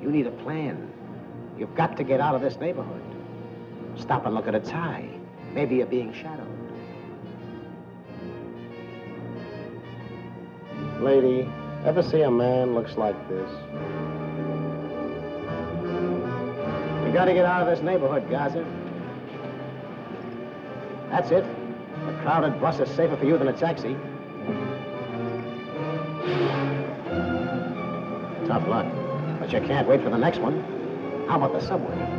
You need a plan. You've got to get out of this neighborhood. Stop and look at its eye. Maybe you're being shadowed. Lady, ever see a man looks like this? You gotta get out of this neighborhood, Garza. That's it. A crowded bus is safer for you than a taxi. Tough luck. But you can't wait for the next one. How about the subway?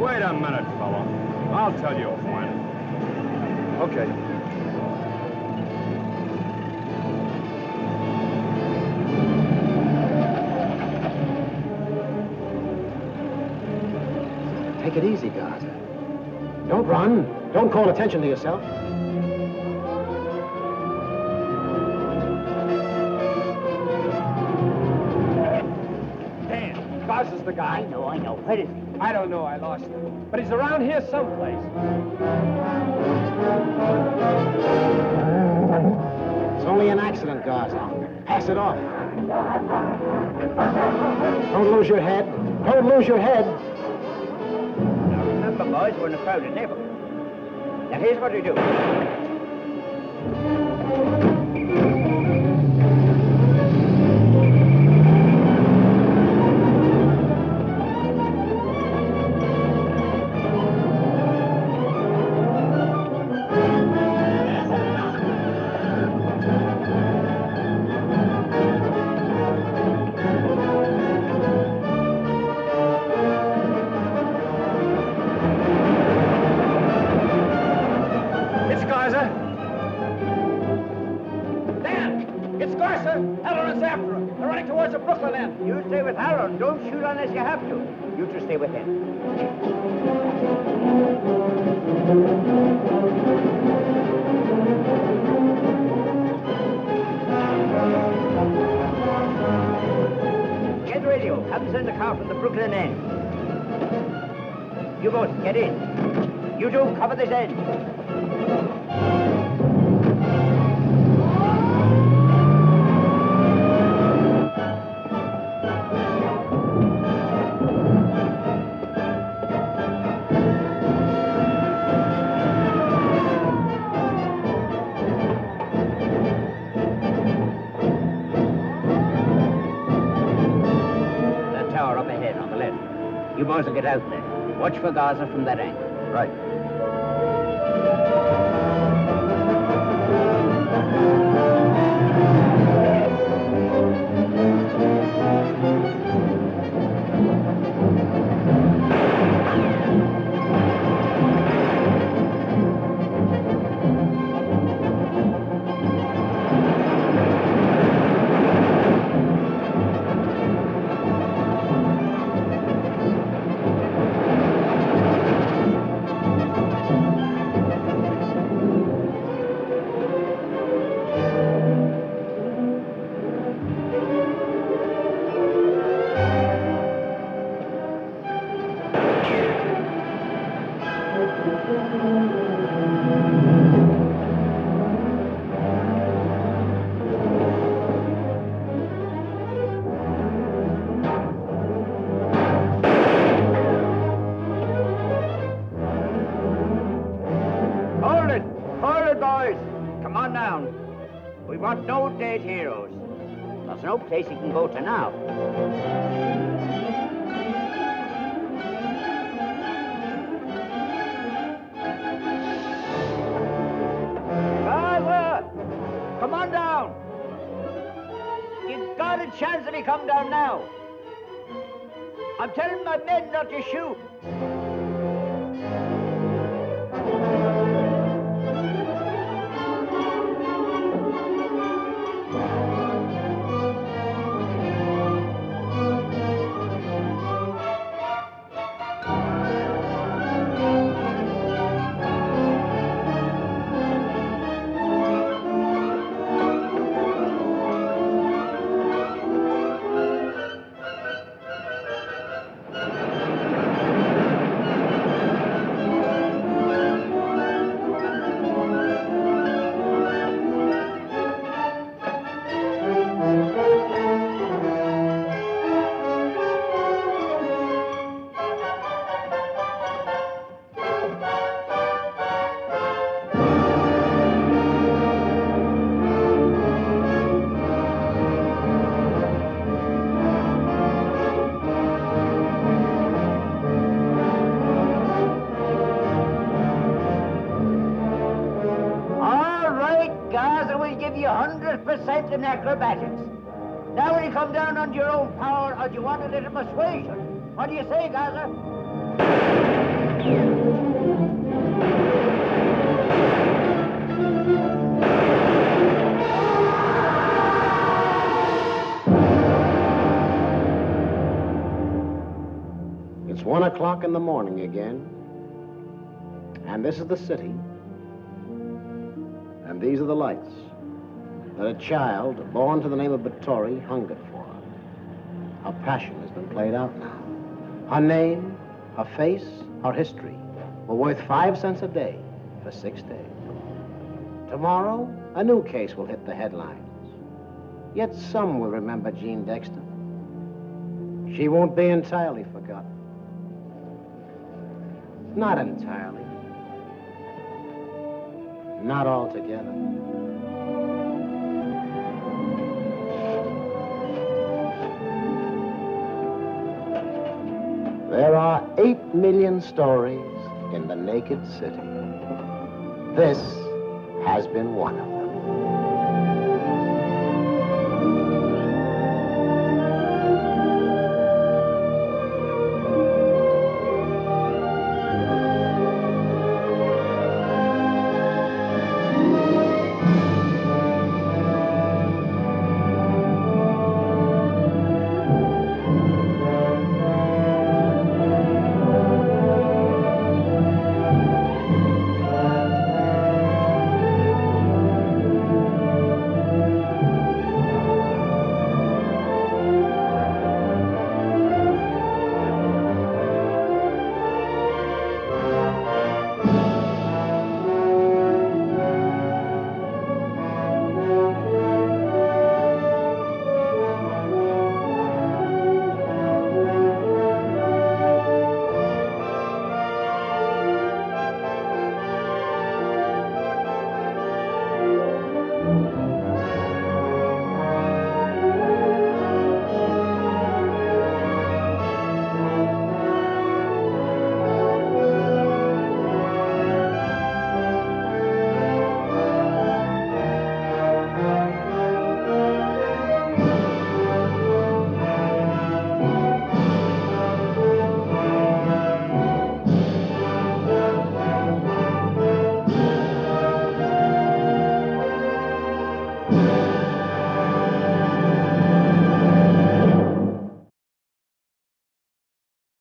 Wait a minute, fella. I'll tell you when. Okay. Take it easy, Garza. Don't run. Don't call attention to yourself. Dan, Garza's the guy. I know. Where is he? I don't know, I lost him. But he's around here someplace. It's only an accident, Garza. Pass it off. Don't lose your head. Don't lose your head. Now remember, boys, we're in a crowded neighborhood. Now here's what we do. You stay with Harold. Don't shoot unless you have to. You two stay with him. Get radio. Have them send a car from the Brooklyn end. You both, get in. You two, cover this end. You boys will get out there. Watch for Garza from that angle. Right. boys, come on down. We want no dead heroes. There's no place you can go to now. Gaza! Come on down. You've got a chance if you come down now. I'm telling my men not to shoot. Give you 100% in acrobatics. Now will you come down on your own power, or do you want a little persuasion? What do you say, Gaza? It's 1 o'clock in the morning again, and this is the city, and these are the lights that a child born to the name of Bathory hungered for. Her passion has been played out now. Her name, her face, her history were worth 5 cents a day for 6 days. Tomorrow, a new case will hit the headlines. Yet some will remember Jean Dexter. She won't be entirely forgotten. Not entirely. Not altogether. There are 8 million stories in the naked city. This has been one of them.